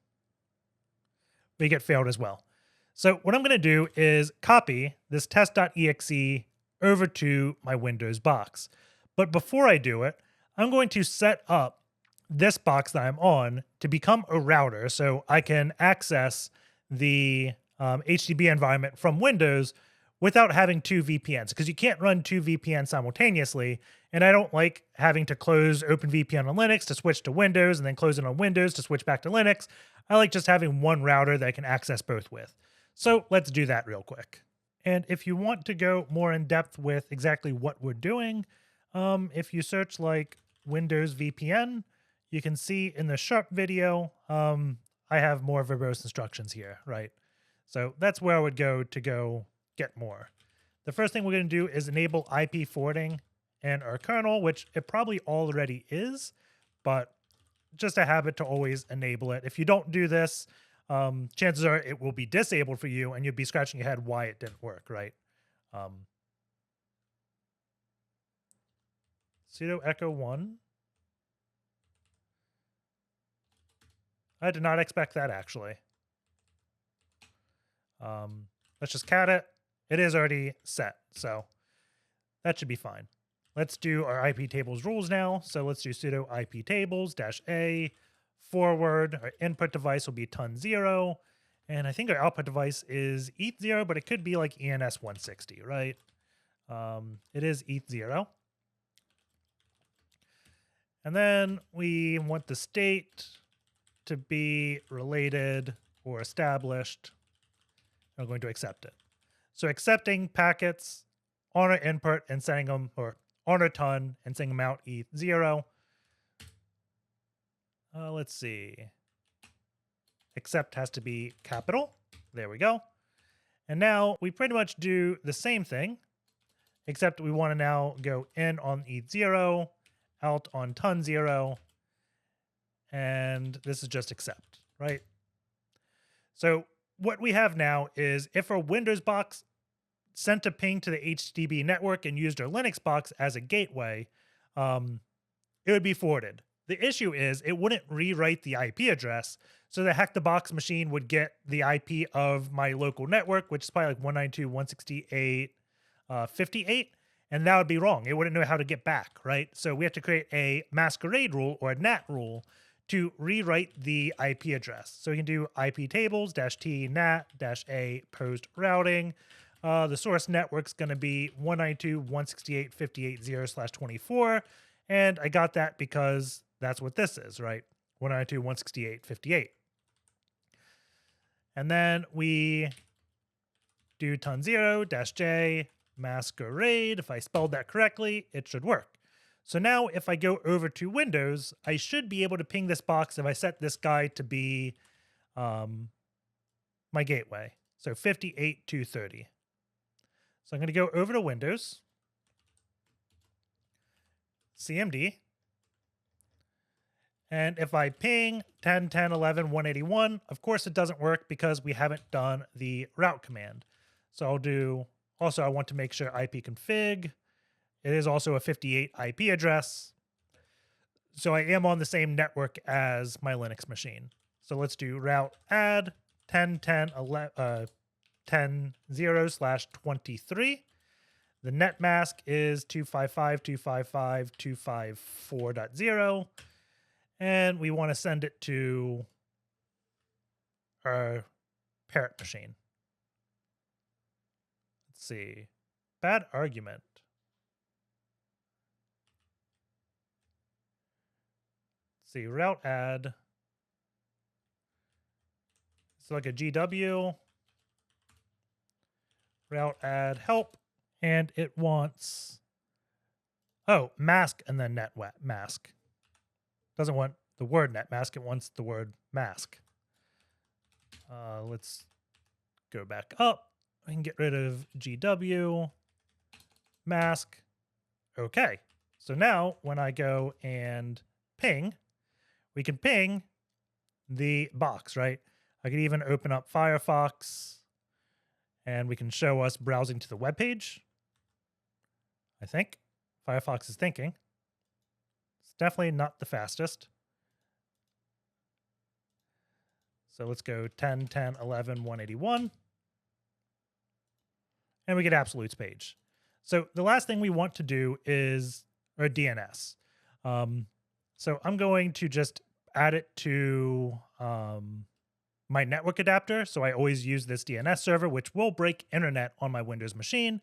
we get failed as well. So what I'm going to do is copy this test.exe over to my Windows box. But before I do it, I'm going to set up this box that I'm on to become a router so I can access the HTTP environment from Windows without having two VPNs, because you can't run two VPNs simultaneously. And I don't like having to close OpenVPN on Linux to switch to Windows and then close it on Windows to switch back to Linux. I like just having one router that I can access both with. So let's do that real quick. And if you want to go more in depth with exactly what we're doing, if you search like Windows VPN, you can see in the Sharp video, I have more verbose instructions here, right? So that's where I would go to get more. The first thing we're going to do is enable IP forwarding in our kernel, which it probably already is, but just a habit to always enable it. If you don't do this, chances are it will be disabled for you and you'll be scratching your head why it didn't work, right? Sudo echo 1. I did not expect that, actually. Let's just cat it. It is already set, so that should be fine. Let's do our IP tables rules now. So let's do sudo IP tables -a forward. Our input device will be ton0. And I think our output device is eth0, but it could be like ENS160, right? It is eth0. And then we want the state to be related or established. I'm going to accept it. So accepting packets on our input and sending them, or on our ton and sending them out eth0. Let's see. Accept has to be capital. There we go. And now we pretty much do the same thing, except we want to now go in on eth0, out on ton0, and this is just accept, right? So what we have now is if our Windows box sent a ping to the HTTP network and used our Linux box as a gateway, it would be forwarded. The issue is it wouldn't rewrite the IP address, so the HackTheBox machine would get the IP of my local network, which is probably like 192.168.58, and that would be wrong. It wouldn't know how to get back, right? So we have to create a masquerade rule or a NAT rule to rewrite the IP address. So we can do IP tables -t nat-a post routing. The source network's going to be 192.168.58.0/24, and I got that because that's what this is, right? 192.168.58. And then we do ton0-j masquerade. If I spelled that correctly, it should work. So now if I go over to Windows, I should be able to ping this box if I set this guy to be my gateway. So 58.230. So I'm going to go over to Windows, CMD, and if I ping 10.10.11.181, of course it doesn't work because we haven't done the route command. So I'll do, also I want to make sure ipconfig. It is also a 58 IP address. So I am on the same network as my Linux machine. So let's do route add 10 10 11 10 0/23. The net mask is 255.255.254.0, and we want to send it to our parent machine. Let's see. Bad argument. Let's see. Route add. It's like a GW. Route add help. And it wants, oh, mask and then net mask. Doesn't want the word net mask. It wants the word mask. Let's go back up. We can get rid of GW, mask. Okay. So now when I go and ping, we can ping the box, right? I could even open up Firefox and we can show us browsing to the web page. I think Firefox is thinking. It's definitely not the fastest. So let's go 10, 10, 11, 181. And we get absolutes page. So the last thing we want to do is our DNS. So I'm going to just add it to my network adapter. So I always use this DNS server, which will break internet on my Windows machine,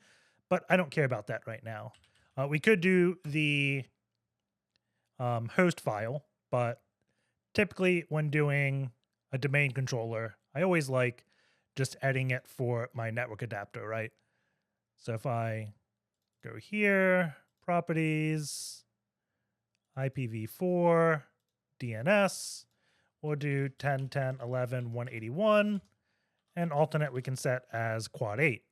but I don't care about that right now. We could do the host file, but typically when doing a domain controller, I always like just adding it for my network adapter, right? So if I go here, properties, IPv4, DNS, we'll do 10, 10, 11, 181, and alternate we can set as quad 8.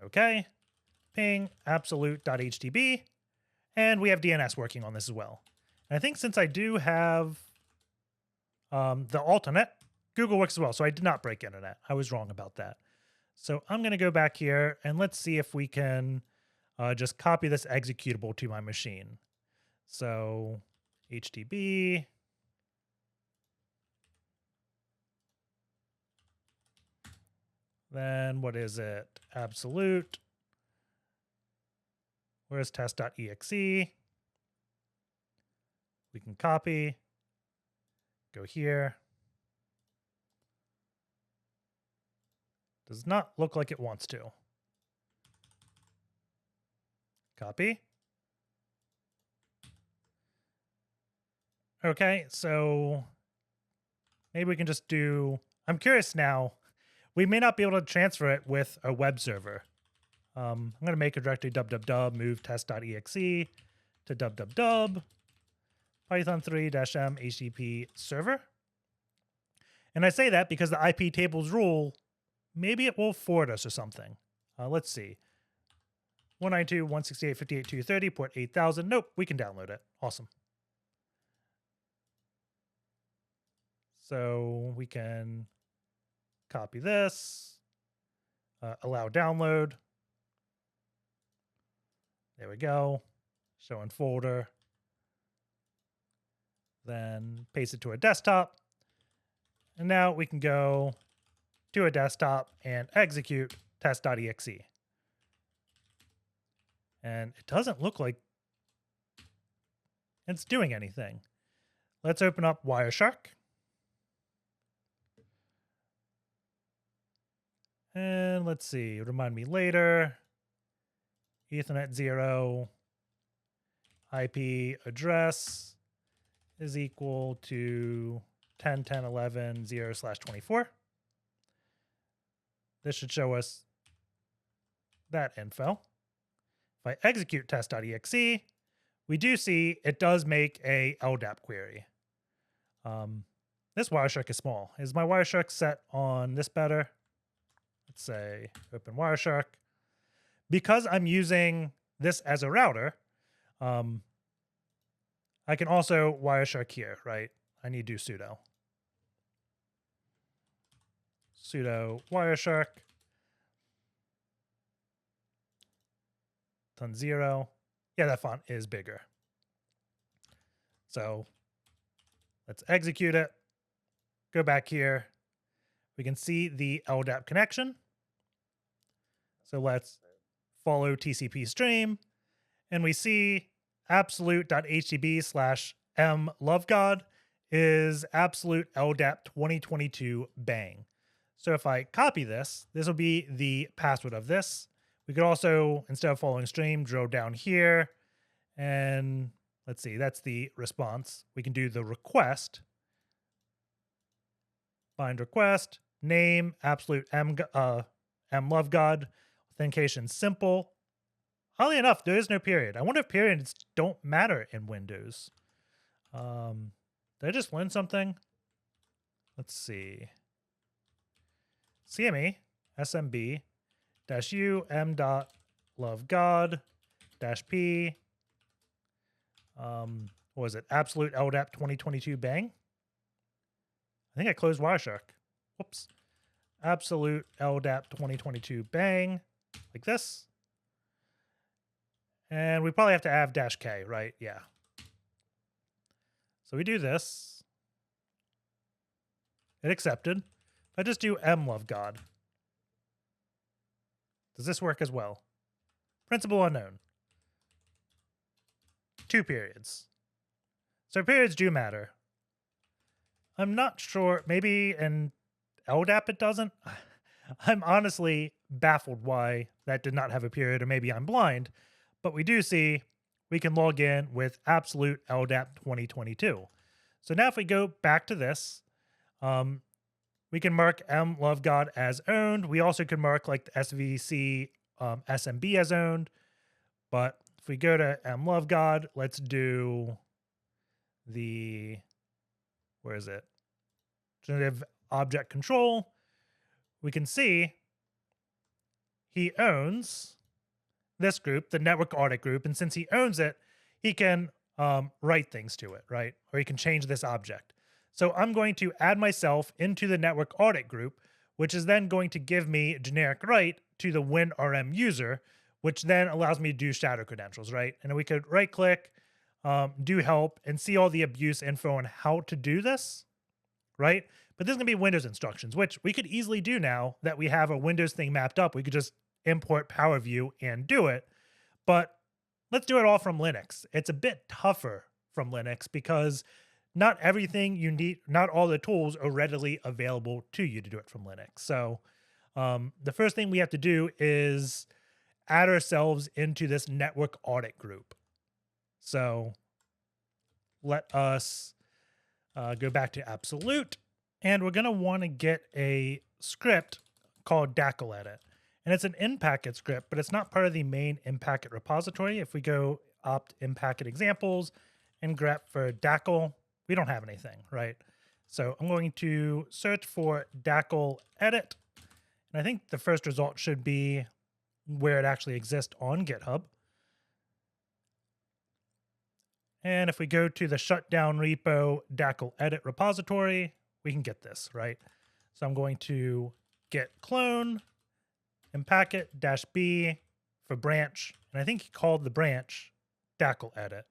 Okay, ping absolute.htb, and we have DNS working on this as well. And I think since I do have the alternate, Google works as well, so I did not break internet. I was wrong about that. So I'm going to go back here and let's see if we can just copy this executable to my machine. So HTTP. Then what is it? Absolute. Where's test.exe? We can copy. Go here. Does not look like it wants to. Copy. Okay, so maybe we can just do, I'm curious now, we may not be able to transfer it with a web server. I'm going to make a directory www, move test.exe to www, python3-m http server. And I say that because the IP tables rule, maybe it will forward us or something. Let's see. 192.168.58.230, port 8000. Nope, we can download it. Awesome. So we can copy this, allow download. There we go. Show in folder. Then paste it to a desktop. And now we can go to a desktop and execute test.exe. And it doesn't look like it's doing anything. Let's open up Wireshark. And let's see, remind me later. Ethernet 0 IP address is equal to 10.10.11.0/24. This should show us that info. If I execute test.exe, we do see it does make a LDAP query. This Wireshark is small. Is my Wireshark set on this better? Let's say open Wireshark. Because I'm using this as a router, I can also Wireshark here, right? I need to do sudo. Sudo Wireshark. Ton 0. Yeah, that font is bigger. So Let's execute it. Go back here. We can see the LDAP connection. So let's follow TCP stream, and we see absolute.htb/m.lovegod is absolute LDAP 2022 bang. So if I copy this, this will be the password of this. We could also, instead of following stream, drill down here, and let's see, that's the response. We can do the request, find request, name, absolute m.lovegod, authentication simple. Oddly enough, there is no period. I wonder if periods don't matter in Windows. Did I just learn something? Let's see. CME SMB -u m.lovegod -p. What was it? Absolute LDAP 2022 bang. I think I closed Wireshark. Whoops. Absolute LDAP 2022 bang, like this. And we probably have to add -k, right? Yeah. So we do this. It accepted. If I just do m.lovegod, does this work as well? Principal unknown. 2 periods. So periods do matter. I'm not sure. Maybe in LDAP it doesn't. I'm honestly baffled why that did not have a period, or maybe I'm blind. But we do see we can log in with absolute LDAP 2022. So now if we go back to this, we can mark m.lovegod as owned. We also can mark like the SVC SMB as owned. But if we go to m.lovegod, let's do the, where is it? Generative object control. We can see he owns this group, the network audit group. And since he owns it, he can write things to it, right? Or he can change this object. So I'm going to add myself into the network audit group, which is then going to give me generic write to the WinRM user, which then allows me to do shadow credentials, right? And we could right click, do help, and see all the abuse info on how to do this, right? But this is gonna be Windows instructions, which we could easily do now that we have a Windows thing mapped up. We could just import PowerView and do it. But let's do it all from Linux. It's a bit tougher from Linux because not everything you need, not all the tools are readily available to you to do it from Linux. So the first thing we have to do is add ourselves into this network audit group. So let us go back to absolute, and we're going to want to get a script called DaclEdit. And it's an Impacket script, but it's not part of the main Impacket repository. If we go opt Impacket examples and grep for Dacl, we don't have anything, right? So I'm going to search for DaclEdit. And I think the first result should be where it actually exists on GitHub. And if we go to the shutdown repo DaclEdit repository, we can get this, right? So I'm going to git clone Impacket-B for branch. And I think he called the branch DaclEdit.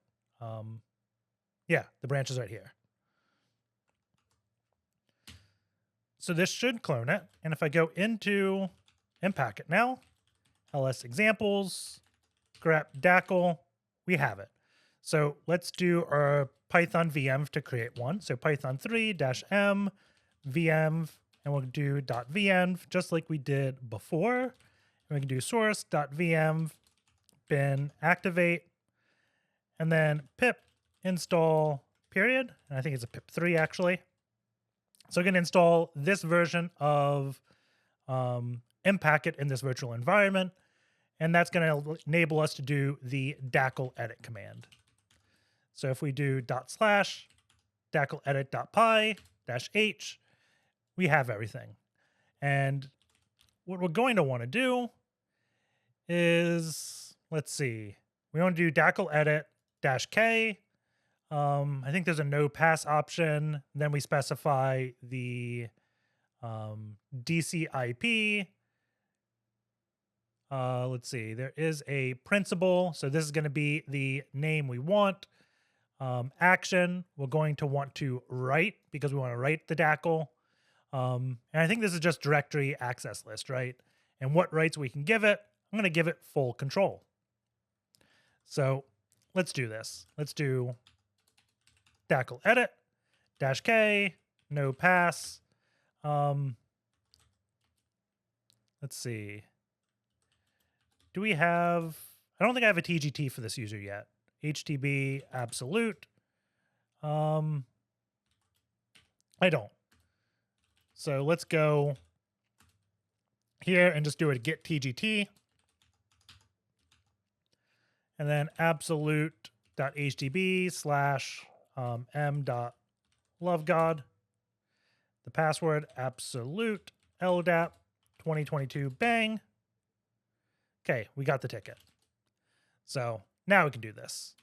Yeah, the branch is right here. So this should clone it. And if I go into Impacket now, ls examples, grep Dacl, we have it. So let's do our Python VM to create one. So Python 3-m VM, and we'll do .venv just like we did before. And we can do source.venv bin activate, and then pip install period. And I think it's a pip3 actually. So we're going to install this version of Impacket in this virtual environment. And that's going to enable us to do the DaclEdit command. So if we do /DaclEdit.py-h, we have everything. And what we're going to want to do is, let's see, we want to do DaclEdit-k. I think there's a no pass option. Then we specify the DCIP. Let's see, there is a principal. So this is going to be the name we want. Action, we're going to want to write because we want to write the DACL. And I think this is just directory access list, right? And what rights we can give it, I'm going to give it full control. So let's do this. Let's do DaclEdit -k, no pass. Let's see. Do we have, I don't think I have a TGT for this user yet. HTB absolute. I don't. So let's go here and just do a get TGT. And then absolute.htb / m.lovegod. The password absolute LDAP 2022 bang. Okay, we got the ticket. So now we can do this.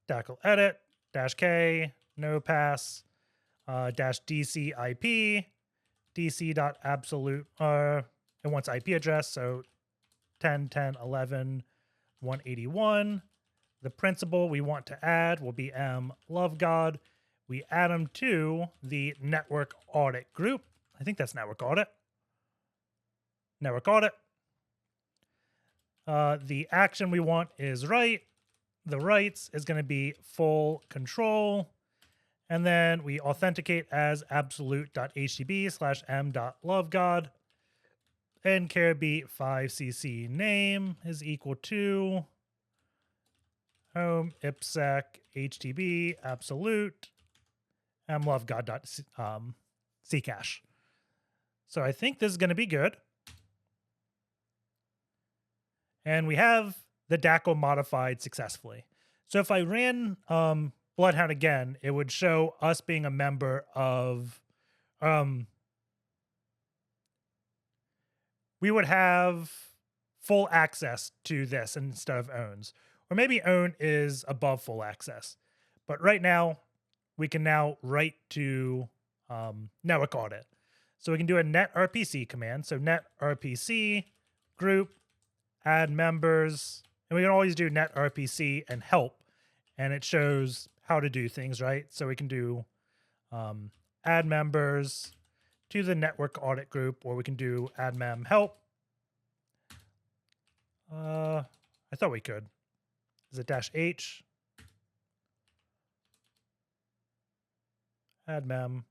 DaclEdit -k, no pass, -dc IP, dc.absolute, it wants IP address, so 10.10.11.181. The principal we want to add will be m.lovegod. We add them to the network audit group. I think that's network audit. Network audit. The action we want is write. The rights is going to be full control. And then we authenticate as absolute.htb / m.lovegod. And Kerbrute 5cc name is equal to home ipsec htb absolute m.lovegod.ccache. So I think this is going to be good. And we have the DACL modified successfully. So if I ran Bloodhound again, it would show us being a member of, we would have full access to this instead of owns. Or maybe own is above full access. But right now, we can now write to network audit. So we can do a netrpc command. So netrpc group, add members, and we can always do netrpc and help, and it shows how to do things, right? So we can do add members to the network audit group, or we can do add mem help. I thought we could. Is it -h? Add mem.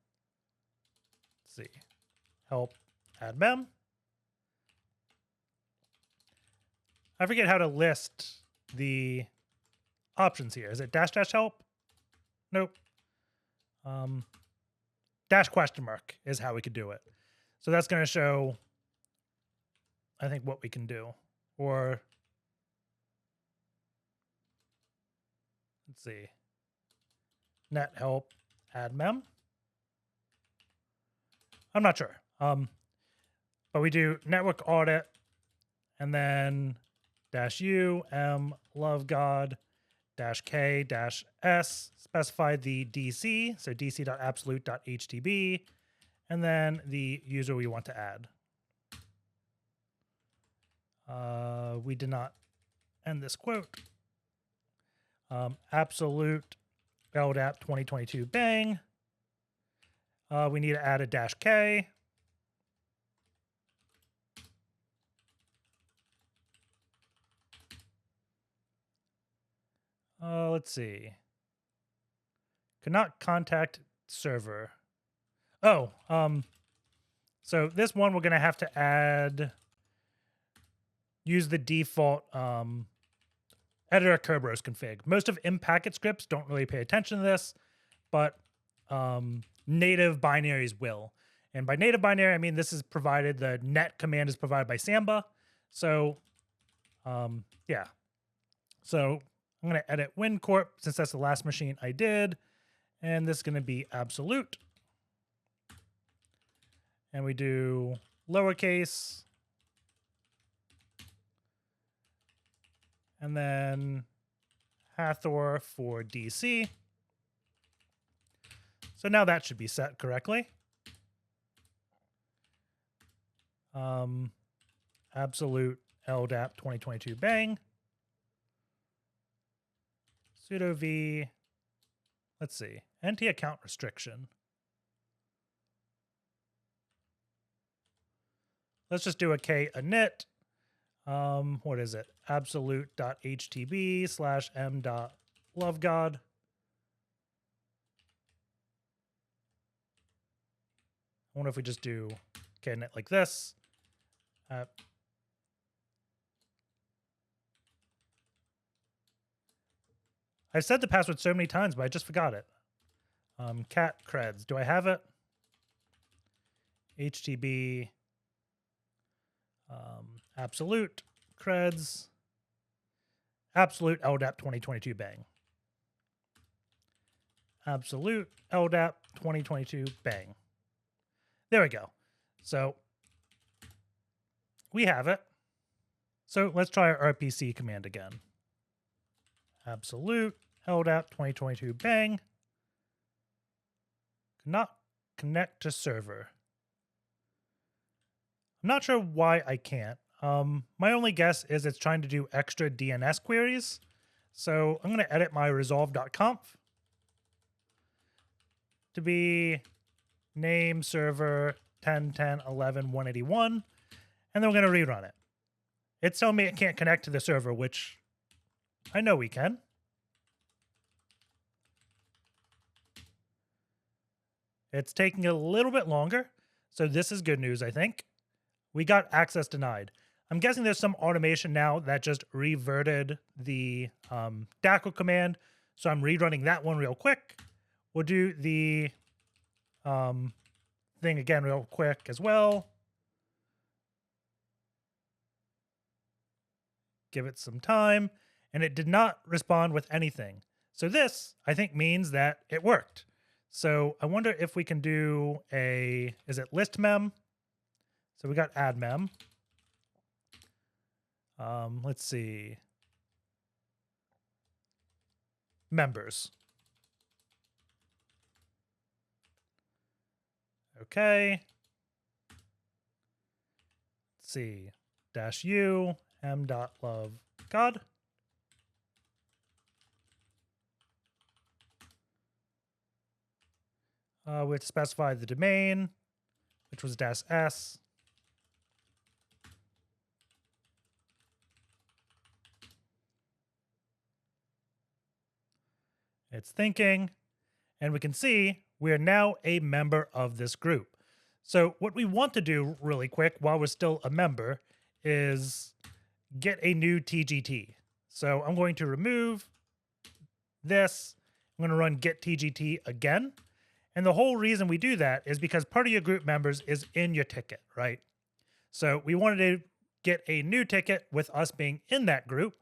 Let's see. Help, add mem. I forget how to list the options here. Is it --help? Nope. --? Is how we could do it. So that's going to show, I think, what we can do. Or, let's see. Net help, add mem. I'm not sure. But we do network audit and then -u m.lovegod -k -s, specify the DC, so dc.absolute.htb, and then the user we want to add. We did not end this quote. Absolute LDAP 2022 bang. We need to add a -k. Let's see. Could not contact server. Oh, so this one we're going to have to add, use the default editor Kerberos config. Most of Impacket scripts don't really pay attention to this, but native binaries will. And by native binary, I mean this is provided, the net command is provided by Samba. So, yeah. So I'm going to edit WinCorp since that's the last machine I did. And this is going to be absolute. And we do lowercase. And then Hathor for DC. So now that should be set correctly. Absolute LDAP 2022 bang. sudo v, let's see, NT account restriction. Let's just do a k init. What is it? Absolute.htb / m.lovegod. I wonder if we just do k init like this. I've said the password so many times, but I just forgot it. Cat creds. Do I have it? HTB absolute creds absolute LDAP 2022 bang. Absolute LDAP 2022 bang. There we go. So we have it. So let's try our RPC command again. Absolute LDAP 2022 bang. Cannot connect to server. I'm not sure why I can't. My only guess is it's trying to do extra DNS queries. So I'm going to edit my resolve.conf to be name server 10.10.11.181, and then we're going to rerun it. It's telling me it can't connect to the server, which I know we can. It's taking a little bit longer, so this is good news, I think. We got access denied. I'm guessing there's some automation now that just reverted the DaclEdit command, so I'm rerunning that one real quick. We'll do the thing again real quick as well. Give it some time, and it did not respond with anything. So this, I think, means that it worked. So I wonder if we can do a, is it list mem? So we got add mem. Let's see. Members. Okay. Let's see. -u m.lovegod. We have to specify the domain, which was -s. It's thinking, and we can see we are now a member of this group. So what we want to do really quick while we're still a member is get a new TGT. So I'm going to remove this. I'm going to run get TGT again. And the whole reason we do that is because part of your group members is in your ticket, right? So we wanted to get a new ticket with us being in that group.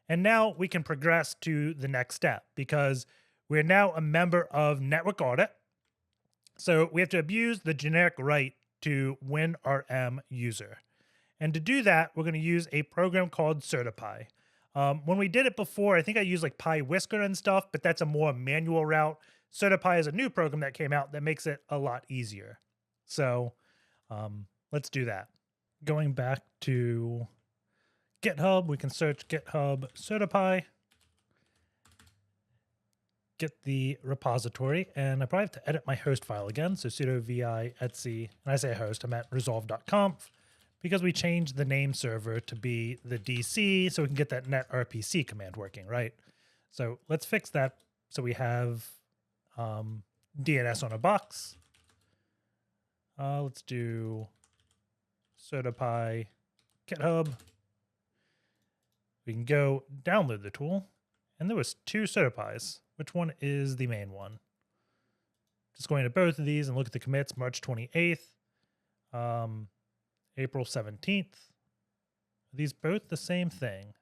And now we can progress to the next step because we're now a member of Network Audit. So we have to abuse the generic right to WinRM user. And to do that, we're going to use a program called Certipy. When we did it before, I think I used like PyWhisker and stuff, but that's a more manual route. Certipy is a new program that came out that makes it a lot easier. So let's do that. Going back to GitHub, we can search GitHub Certipy, get the repository, and I probably have to edit my host file again. So sudo vi etc, and I say host, I'm at resolve.conf, because we changed the name server to be the DC so we can get that net RPC command working, right? So let's fix that so we have DNS on a box. Let's do Certipy GitHub. We can go download the tool, and there was 2 Certipys. Which one is the main one? Just going to both of these and look at the commits. March 28th, April 17th. Are these both the same thing?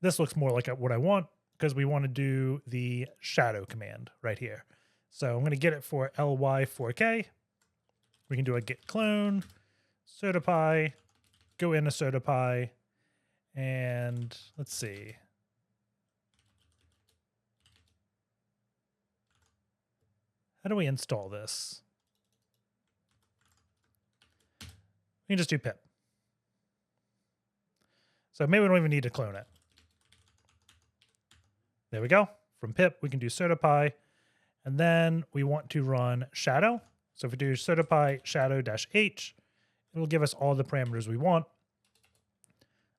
This looks more like what I want because we want to do the shadow command right here. So I'm going to get it for ly4k. We can do a git clone, Certipy, go into Certipy, and let's see. How do we install this? We can just do pip. So maybe we don't even need to clone it. There we go. From pip, we can do certipy. And then we want to run shadow. So if we do certipy shadow-h, it'll give us all the parameters we want.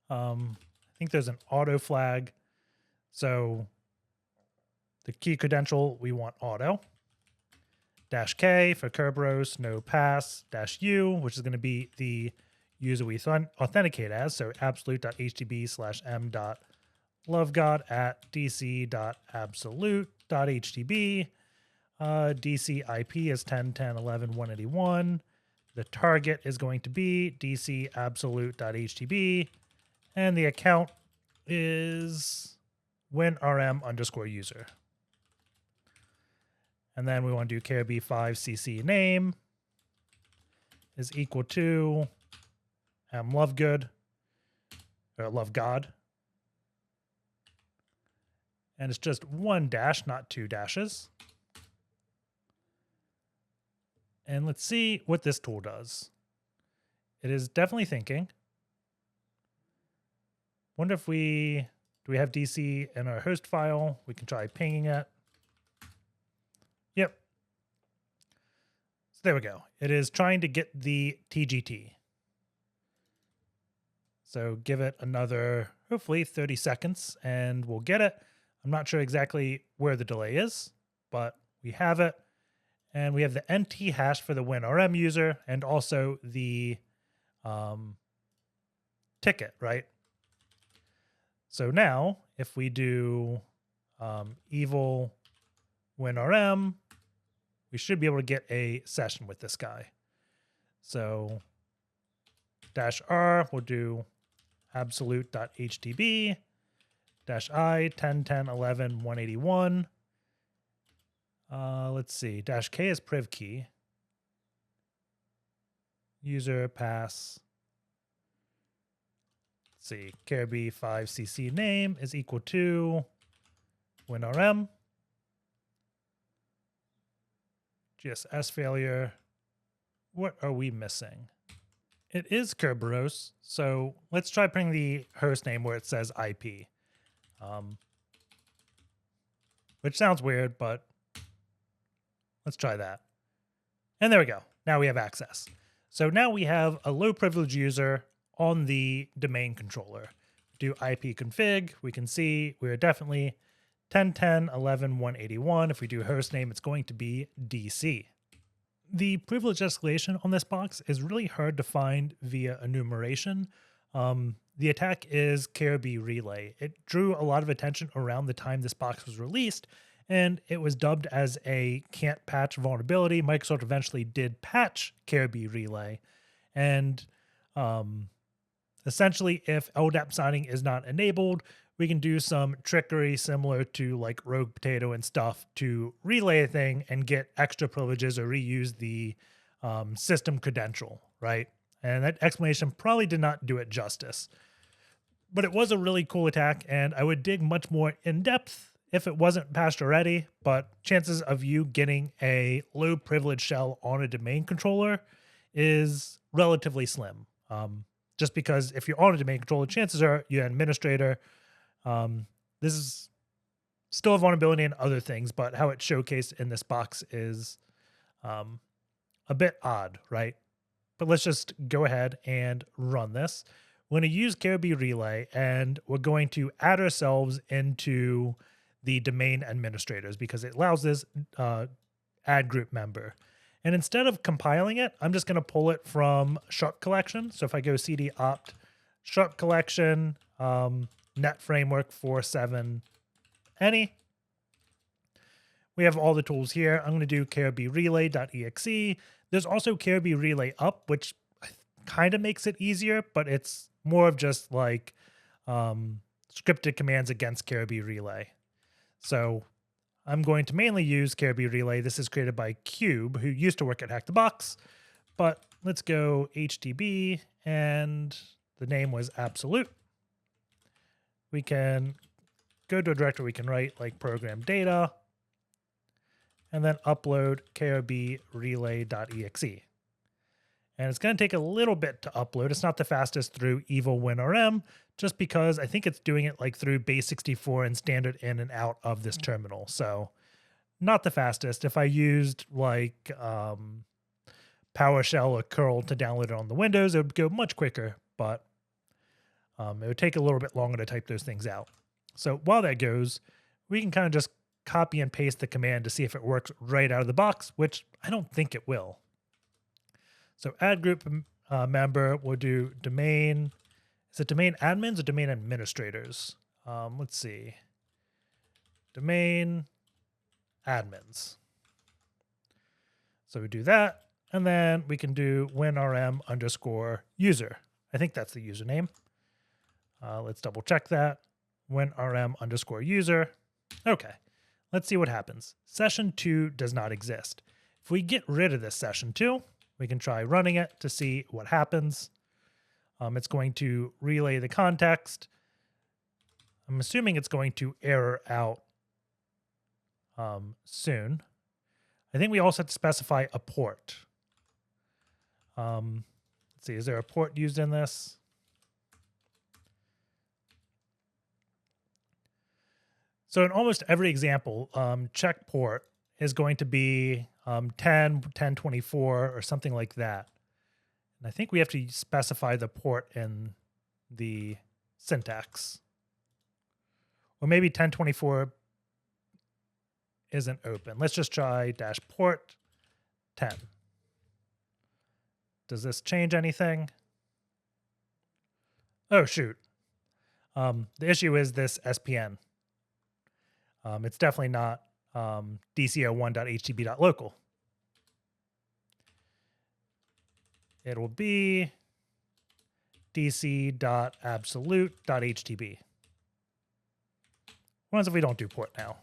I think there's an auto flag. So the key credential, we want auto. -k for Kerberos, no pass, -u, which is going to be the user we authenticate as. So absolute.htb/m.lovegod at dc.absolute.htb. DC IP is 10.10.11.181. The target is going to be DC absolute.htb. And the account is WinRM_user. And then we want to do Kerb5cc name is equal to m.lovegod, or LoveGod. And it's just one dash, not two dashes. And let's see what this tool does. It is definitely thinking. Wonder if do we have DC in our host file? We can try pinging it. Yep. So there we go. It is trying to get the TGT. So give it another, hopefully 30 seconds, and we'll get it. I'm not sure exactly where the delay is, but we have it. And we have the NT hash for the WinRM user and also the ticket, right? So now if we do evil WinRM, we should be able to get a session with this guy. So -r, we'll do absolute.htb -i 10.10.11.181. Let's see. -k is priv key. User pass. Let's see. Kerb5cc name is equal to WinRM. GSS failure. What are we missing? It is Kerberos. So let's try putting the host name where it says IP. Which sounds weird, but let's try that. And there we go. Now we have access. So now we have a low privilege user on the domain controller. Do IP config. We can see we're definitely 10.10.11.181. If we do host name, it's going to be DC. The privilege escalation on this box is really hard to find via enumeration. The attack is KRB-Relay. It drew a lot of attention around the time this box was released, and it was dubbed as a can't patch vulnerability. Microsoft eventually did patch KRB-Relay, and essentially if LDAP signing is not enabled, we can do some trickery similar to like Rogue Potato and stuff to relay a thing and get extra privileges or reuse the system credential, right? And that explanation probably did not do it justice. But it was a really cool attack, and I would dig much more in depth if it wasn't patched already, but chances of you getting a low privilege shell on a domain controller is relatively slim. Just because if you're on a domain controller, chances are you're an administrator. This is still a vulnerability in other things, but how it's showcased in this box is a bit odd, right? But let's just go ahead and run this. We're going to use KRB-Relay, and we're going to add ourselves into the domain administrators because it allows this add group member. And instead of compiling it, I'm just going to pull it from sharp collection. So if I go cd opt sharp collection, net framework 4.7 any, we have all the tools here. I'm going to do KRB-Relay.exe. There's also KRB-Relay up, which kind of makes it easier, but it's more of just like scripted commands against KRB-Relay. So I'm going to mainly use KRB-Relay. This is created by Cube, who used to work at HackTheBox. But let's go HTB, and the name was absolute. We can go to a directory. We can write like program data, and then upload KRB-Relay.exe. And it's going to take a little bit to upload. It's not the fastest through Evil WinRM, just because I think it's doing it like through base64 and standard in and out of this terminal. So not the fastest. If I used like PowerShell or curl to download it on the Windows, it would go much quicker, but it would take a little bit longer to type those things out. So while that goes, we can kind of just copy and paste the command to see if it works right out of the box, which I don't think it will. So add group member, we'll do domain. Is it domain admins or domain administrators? Let's see. Domain admins. So we do that, and then we can do winrm underscore user. I think that's the username. Let's double check that. Winrm underscore user. Okay, let's see what happens. Session 2 does not exist. If we get rid of this session 2, we can try running it to see what happens. It's going to relay the context. I'm assuming it's going to error out soon. I think we also have to specify a port. Let's see, is there a port used in this? So in almost every example, check port is going to be 1024 or something like that. And I think we have to specify the port in the syntax. Or maybe 1024 isn't open. Let's just try -port 10. Does this change anything? Oh, shoot. The issue is this SPN. It's definitely not dco1.htb.local. It will be dc.absolute.htb. What if we don't do port now?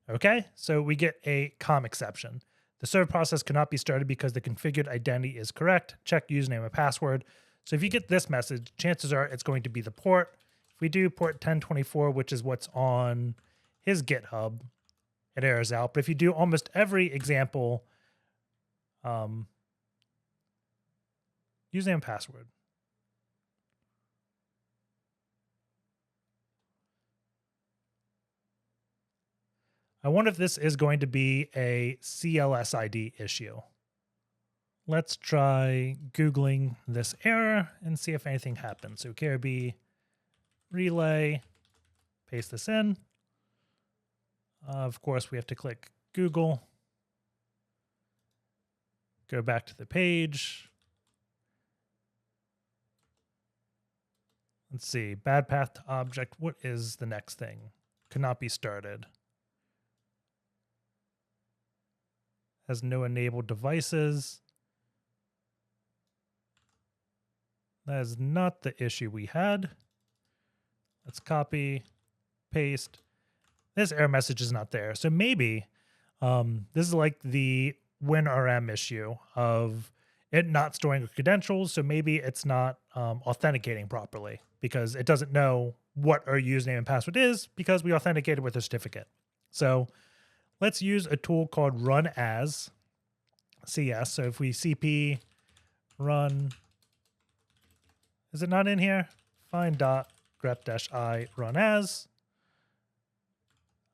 Okay, so we get a COM exception. The server process cannot be started because the configured identity is correct. Check username and password. So if you get this message, chances are it's going to be the port. If we do port 1024, which is what's on his GitHub, it errors out. But if you do almost every example, username and password. I wonder if this is going to be a CLSID issue. Let's try Googling this error and see if anything happens. So Kerby relay, paste this in. Of course, we have to click Google. Go back to the page. Let's see, bad path to object. What is the next thing? Cannot be started. Has no enabled devices. That is not the issue we had. Let's copy, paste. This error message is not there. So maybe this is like the WinRM issue of it not storing credentials. So maybe it's not authenticating properly because it doesn't know what our username and password is because we authenticated with a certificate. So let's use a tool called run as CS. So if we cp run, is it not in here? Find grep-i run as.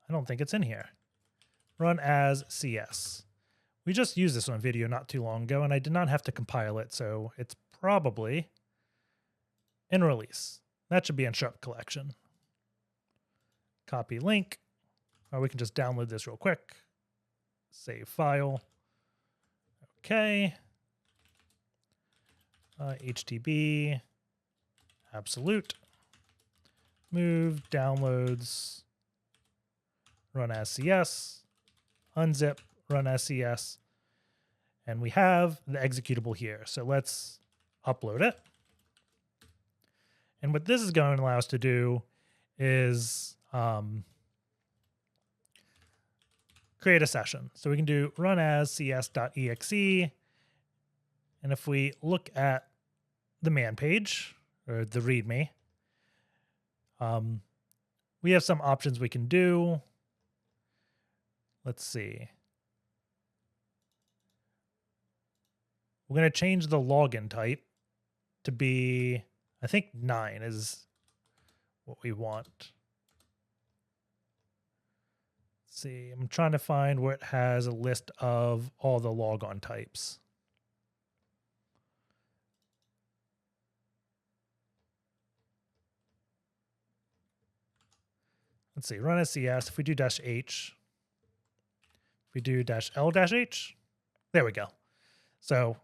I don't think it's in here. Run as CS. We just used this on video not too long ago, and I did not have to compile it, so it's probably in release. That should be in Sharp collection. Copy link. Or we can just download this real quick. Save file. Okay. HTB. Absolute. Move. Downloads. Run as CS. Unzip. Run as CS. And we have the executable here. So let's upload it. And what this is going to allow us to do is create a session. So we can do run as cs.exe. And if we look at the man page or the README, we have some options we can do. Let's see. We're going to change the login type to be, I think 9 is what we want. Let's see, I'm trying to find where it has a list of all the logon types. Let's see, run SCS. If we do -h, if we do -l-h, there we go. So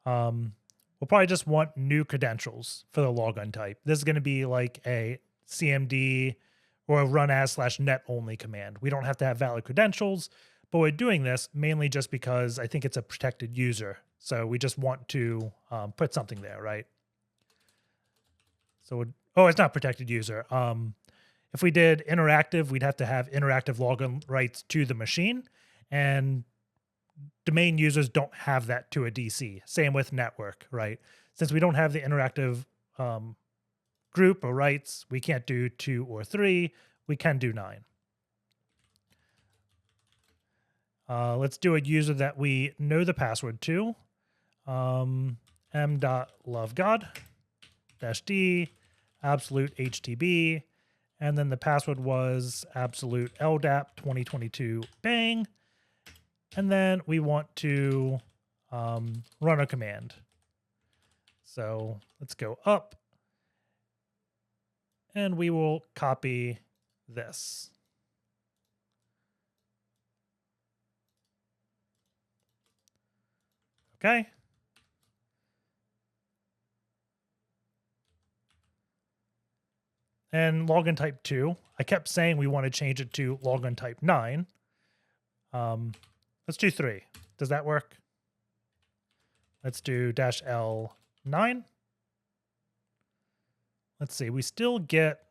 we'll probably just want new credentials for the logon type. This is going to be like a cmd or a run as/net only command. We don't have to have valid credentials, but we're doing this mainly just because I think it's a protected user. So we just want to put something there, right? So, oh, it's not protected user. If we did interactive, we'd have to have interactive login rights to the machine, and domain users don't have that to a DC. Same with network, right? Since we don't have the interactive group or rights, we can't do 2 or 3. We can do 9. Let's do a user that we know the password to. m.lovegod -d absolute HTB. And then the password was absolute LDAP 2022 bang. And then we want to run a command. So let's go up. And we will copy this. Okay. And login type 2, I kept saying we want to change it to login type 9. Let's do 3. Does that work? Let's do -l9. Let's see, we still get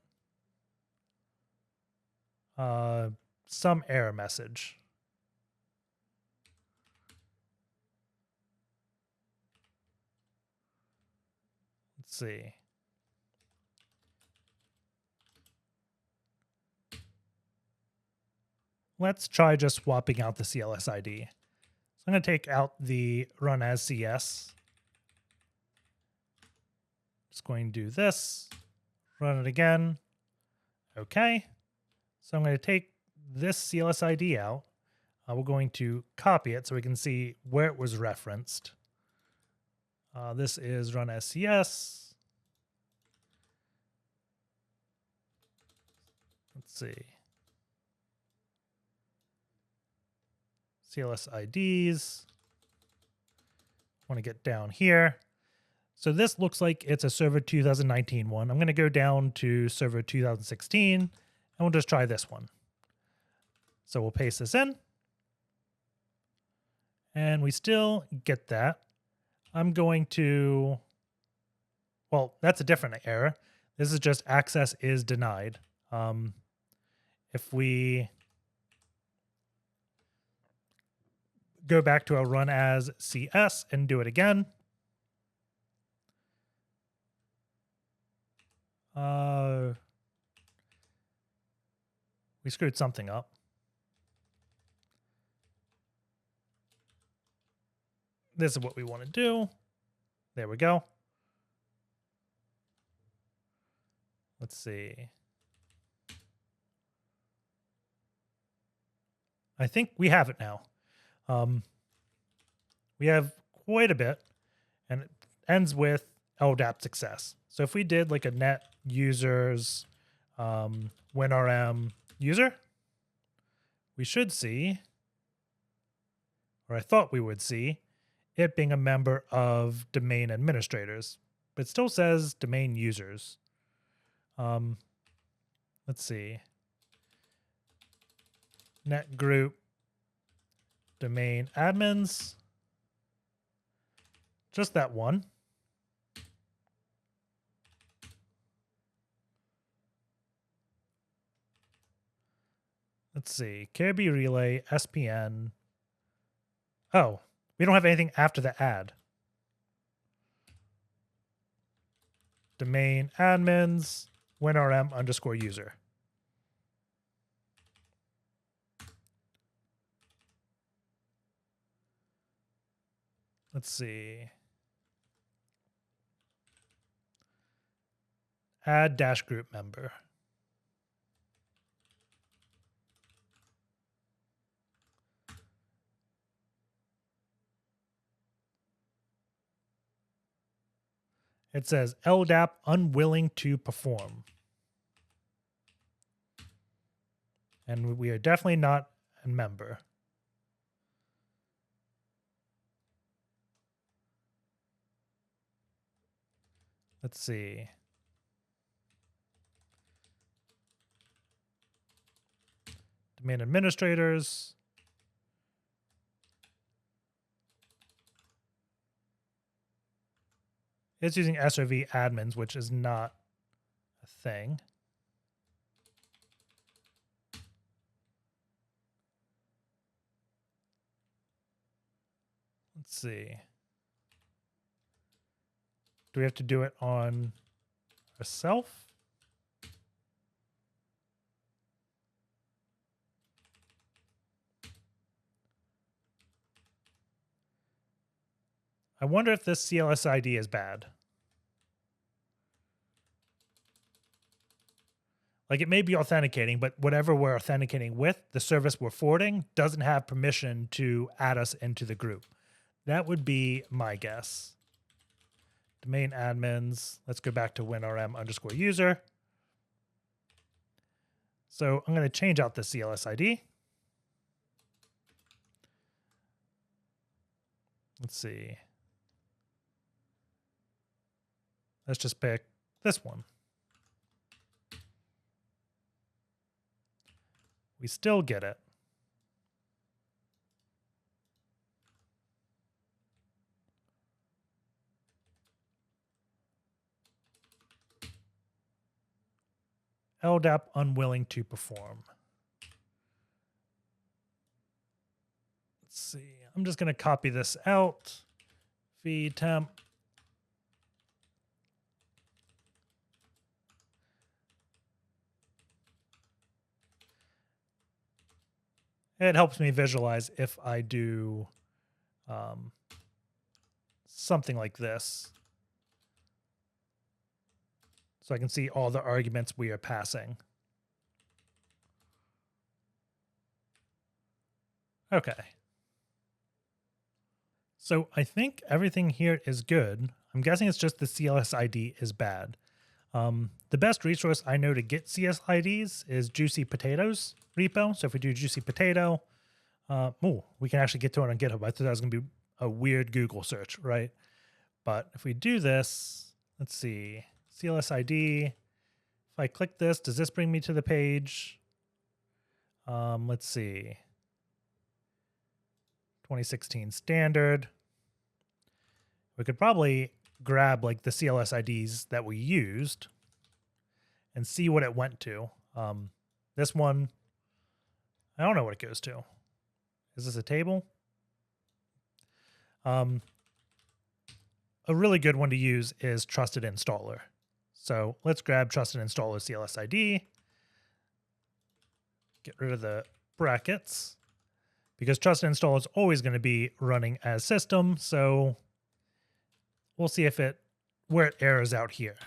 some error message. Let's see. Let's try just swapping out the CLSID. So I'm going to take out the run as CS. Just going to do this, run it again. Okay. So I'm going to take this CLSID out. We're going to copy it so we can see where it was referenced. This is run as CS. Let's see. CLSIDs. Want to get down here. So this looks like it's a server 2019 one. I'm going to go down to server 2016 and we'll just try this one. So we'll paste this in. And we still get that. I'm going to, well, that's a different error. This is just access is denied. If we go back to our run as CS and do it again. We screwed something up. This is what we want to do. There we go. Let's see. I think we have it now. We have quite a bit, and it ends with LDAP success. So if we did like a net users WinRM user, we should see, or I thought we would see, it being a member of domain administrators, but it still says domain users. Let's see. Net group domain admins. Just that one. Let's see. Kerby relay, SPN. Oh, we don't have anything after the add. Domain admins, WinRM _ user. Let's see. Add dash group member. It says LDAP unwilling to perform. And we are definitely not a member. Let's see. Domain administrators. It's using SRV admins, which is not a thing. Let's see. Do we have to do it on ourselves? I wonder if this CLSID is bad. Like, it may be authenticating, but whatever we're authenticating with, the service we're forwarding doesn't have permission to add us into the group. That would be my guess. Domain admins. Let's go back to WinRM _ user. So I'm going to change out the CLSID. Let's see. Let's just pick this one. We still get it. LDAP unwilling to perform. Let's see. I'm just going to copy this out. V temp. It helps me visualize if I do something like this. So I can see all the arguments we are passing. Okay. So I think everything here is good. I'm guessing it's just the CLSID is bad. The best resource I know to get CLSIDs is Juicy Potatoes repo. So if we do Juicy Potato, we can actually get to it on GitHub. I thought that was going to be a weird Google search, right? But if we do this, let's see, CLSID. If I click this, does this bring me to the page? Let's see. 2016 standard. We could probably grab like the CLSIDs that we used and see what it went to. This one, I don't know what it goes to. Is this a table? A really good one to use is TrustedInstaller. So let's grab TrustedInstaller CLSID. Get rid of the brackets because TrustedInstaller is always going to be running as system. So we'll see if where it errors out here.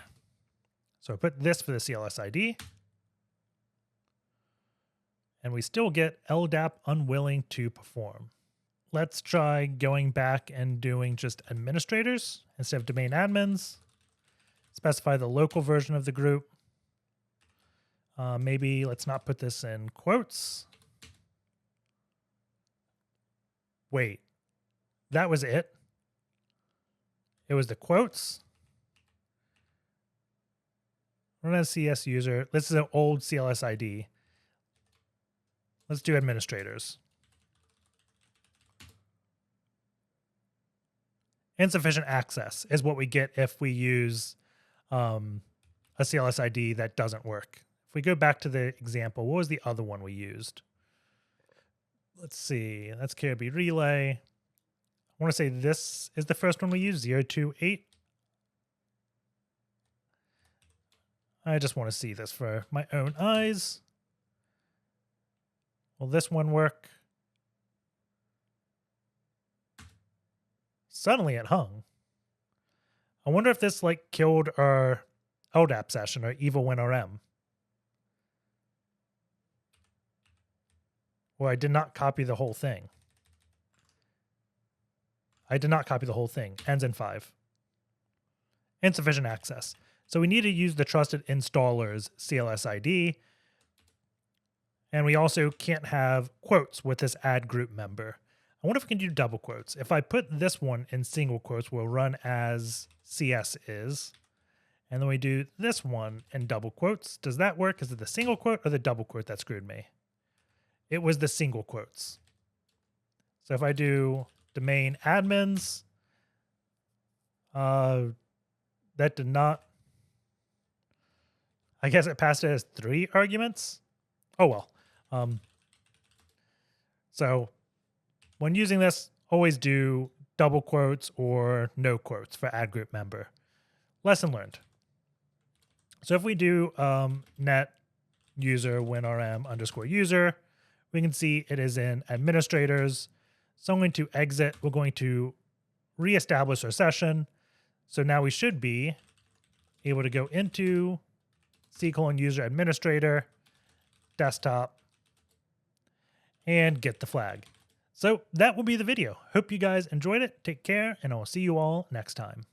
So I put this for the CLSID. And we still get LDAP unwilling to perform. Let's try going back and doing just administrators instead of domain admins. Specify the local version of the group. Maybe let's not put this in quotes. Wait, that was it? It was the quotes? Run as CS user. This is an old CLSID. Let's do administrators. Insufficient access is what we get if we use a CLSID that doesn't work. If we go back to the example, what was the other one we used? Let's see. That's Kerby relay. I want to say this is the first one we used, 028. I just want to see this for my own eyes. Will this one work? suddenly it hung. I wonder if this like killed our LDAP session or evil WinRM. Or I did not copy the whole thing. I did not copy the whole thing. Ends in 5. Insufficient access. So we need to use the TrustedInstaller's CLSID. And we also can't have quotes with this add group member. I wonder if we can do double quotes. If I put this one in single quotes, we'll run as CS is. And then we do this one in double quotes. Does that work? Is it the single quote or the double quote that screwed me? It was the single quotes. So if I do domain admins, that did not, I guess it passed it as 3 arguments. Oh, well. So when using this, always do double quotes or no quotes for add group member. Lesson learned. So if we do net user winrm underscore user, we can see it is in administrators. So I'm going to exit. We're going to reestablish our session. So now we should be able to go into C:\user administrator, desktop, and get the flag. So that will be the video. Hope you guys enjoyed it. Take care, and I will see you all next time.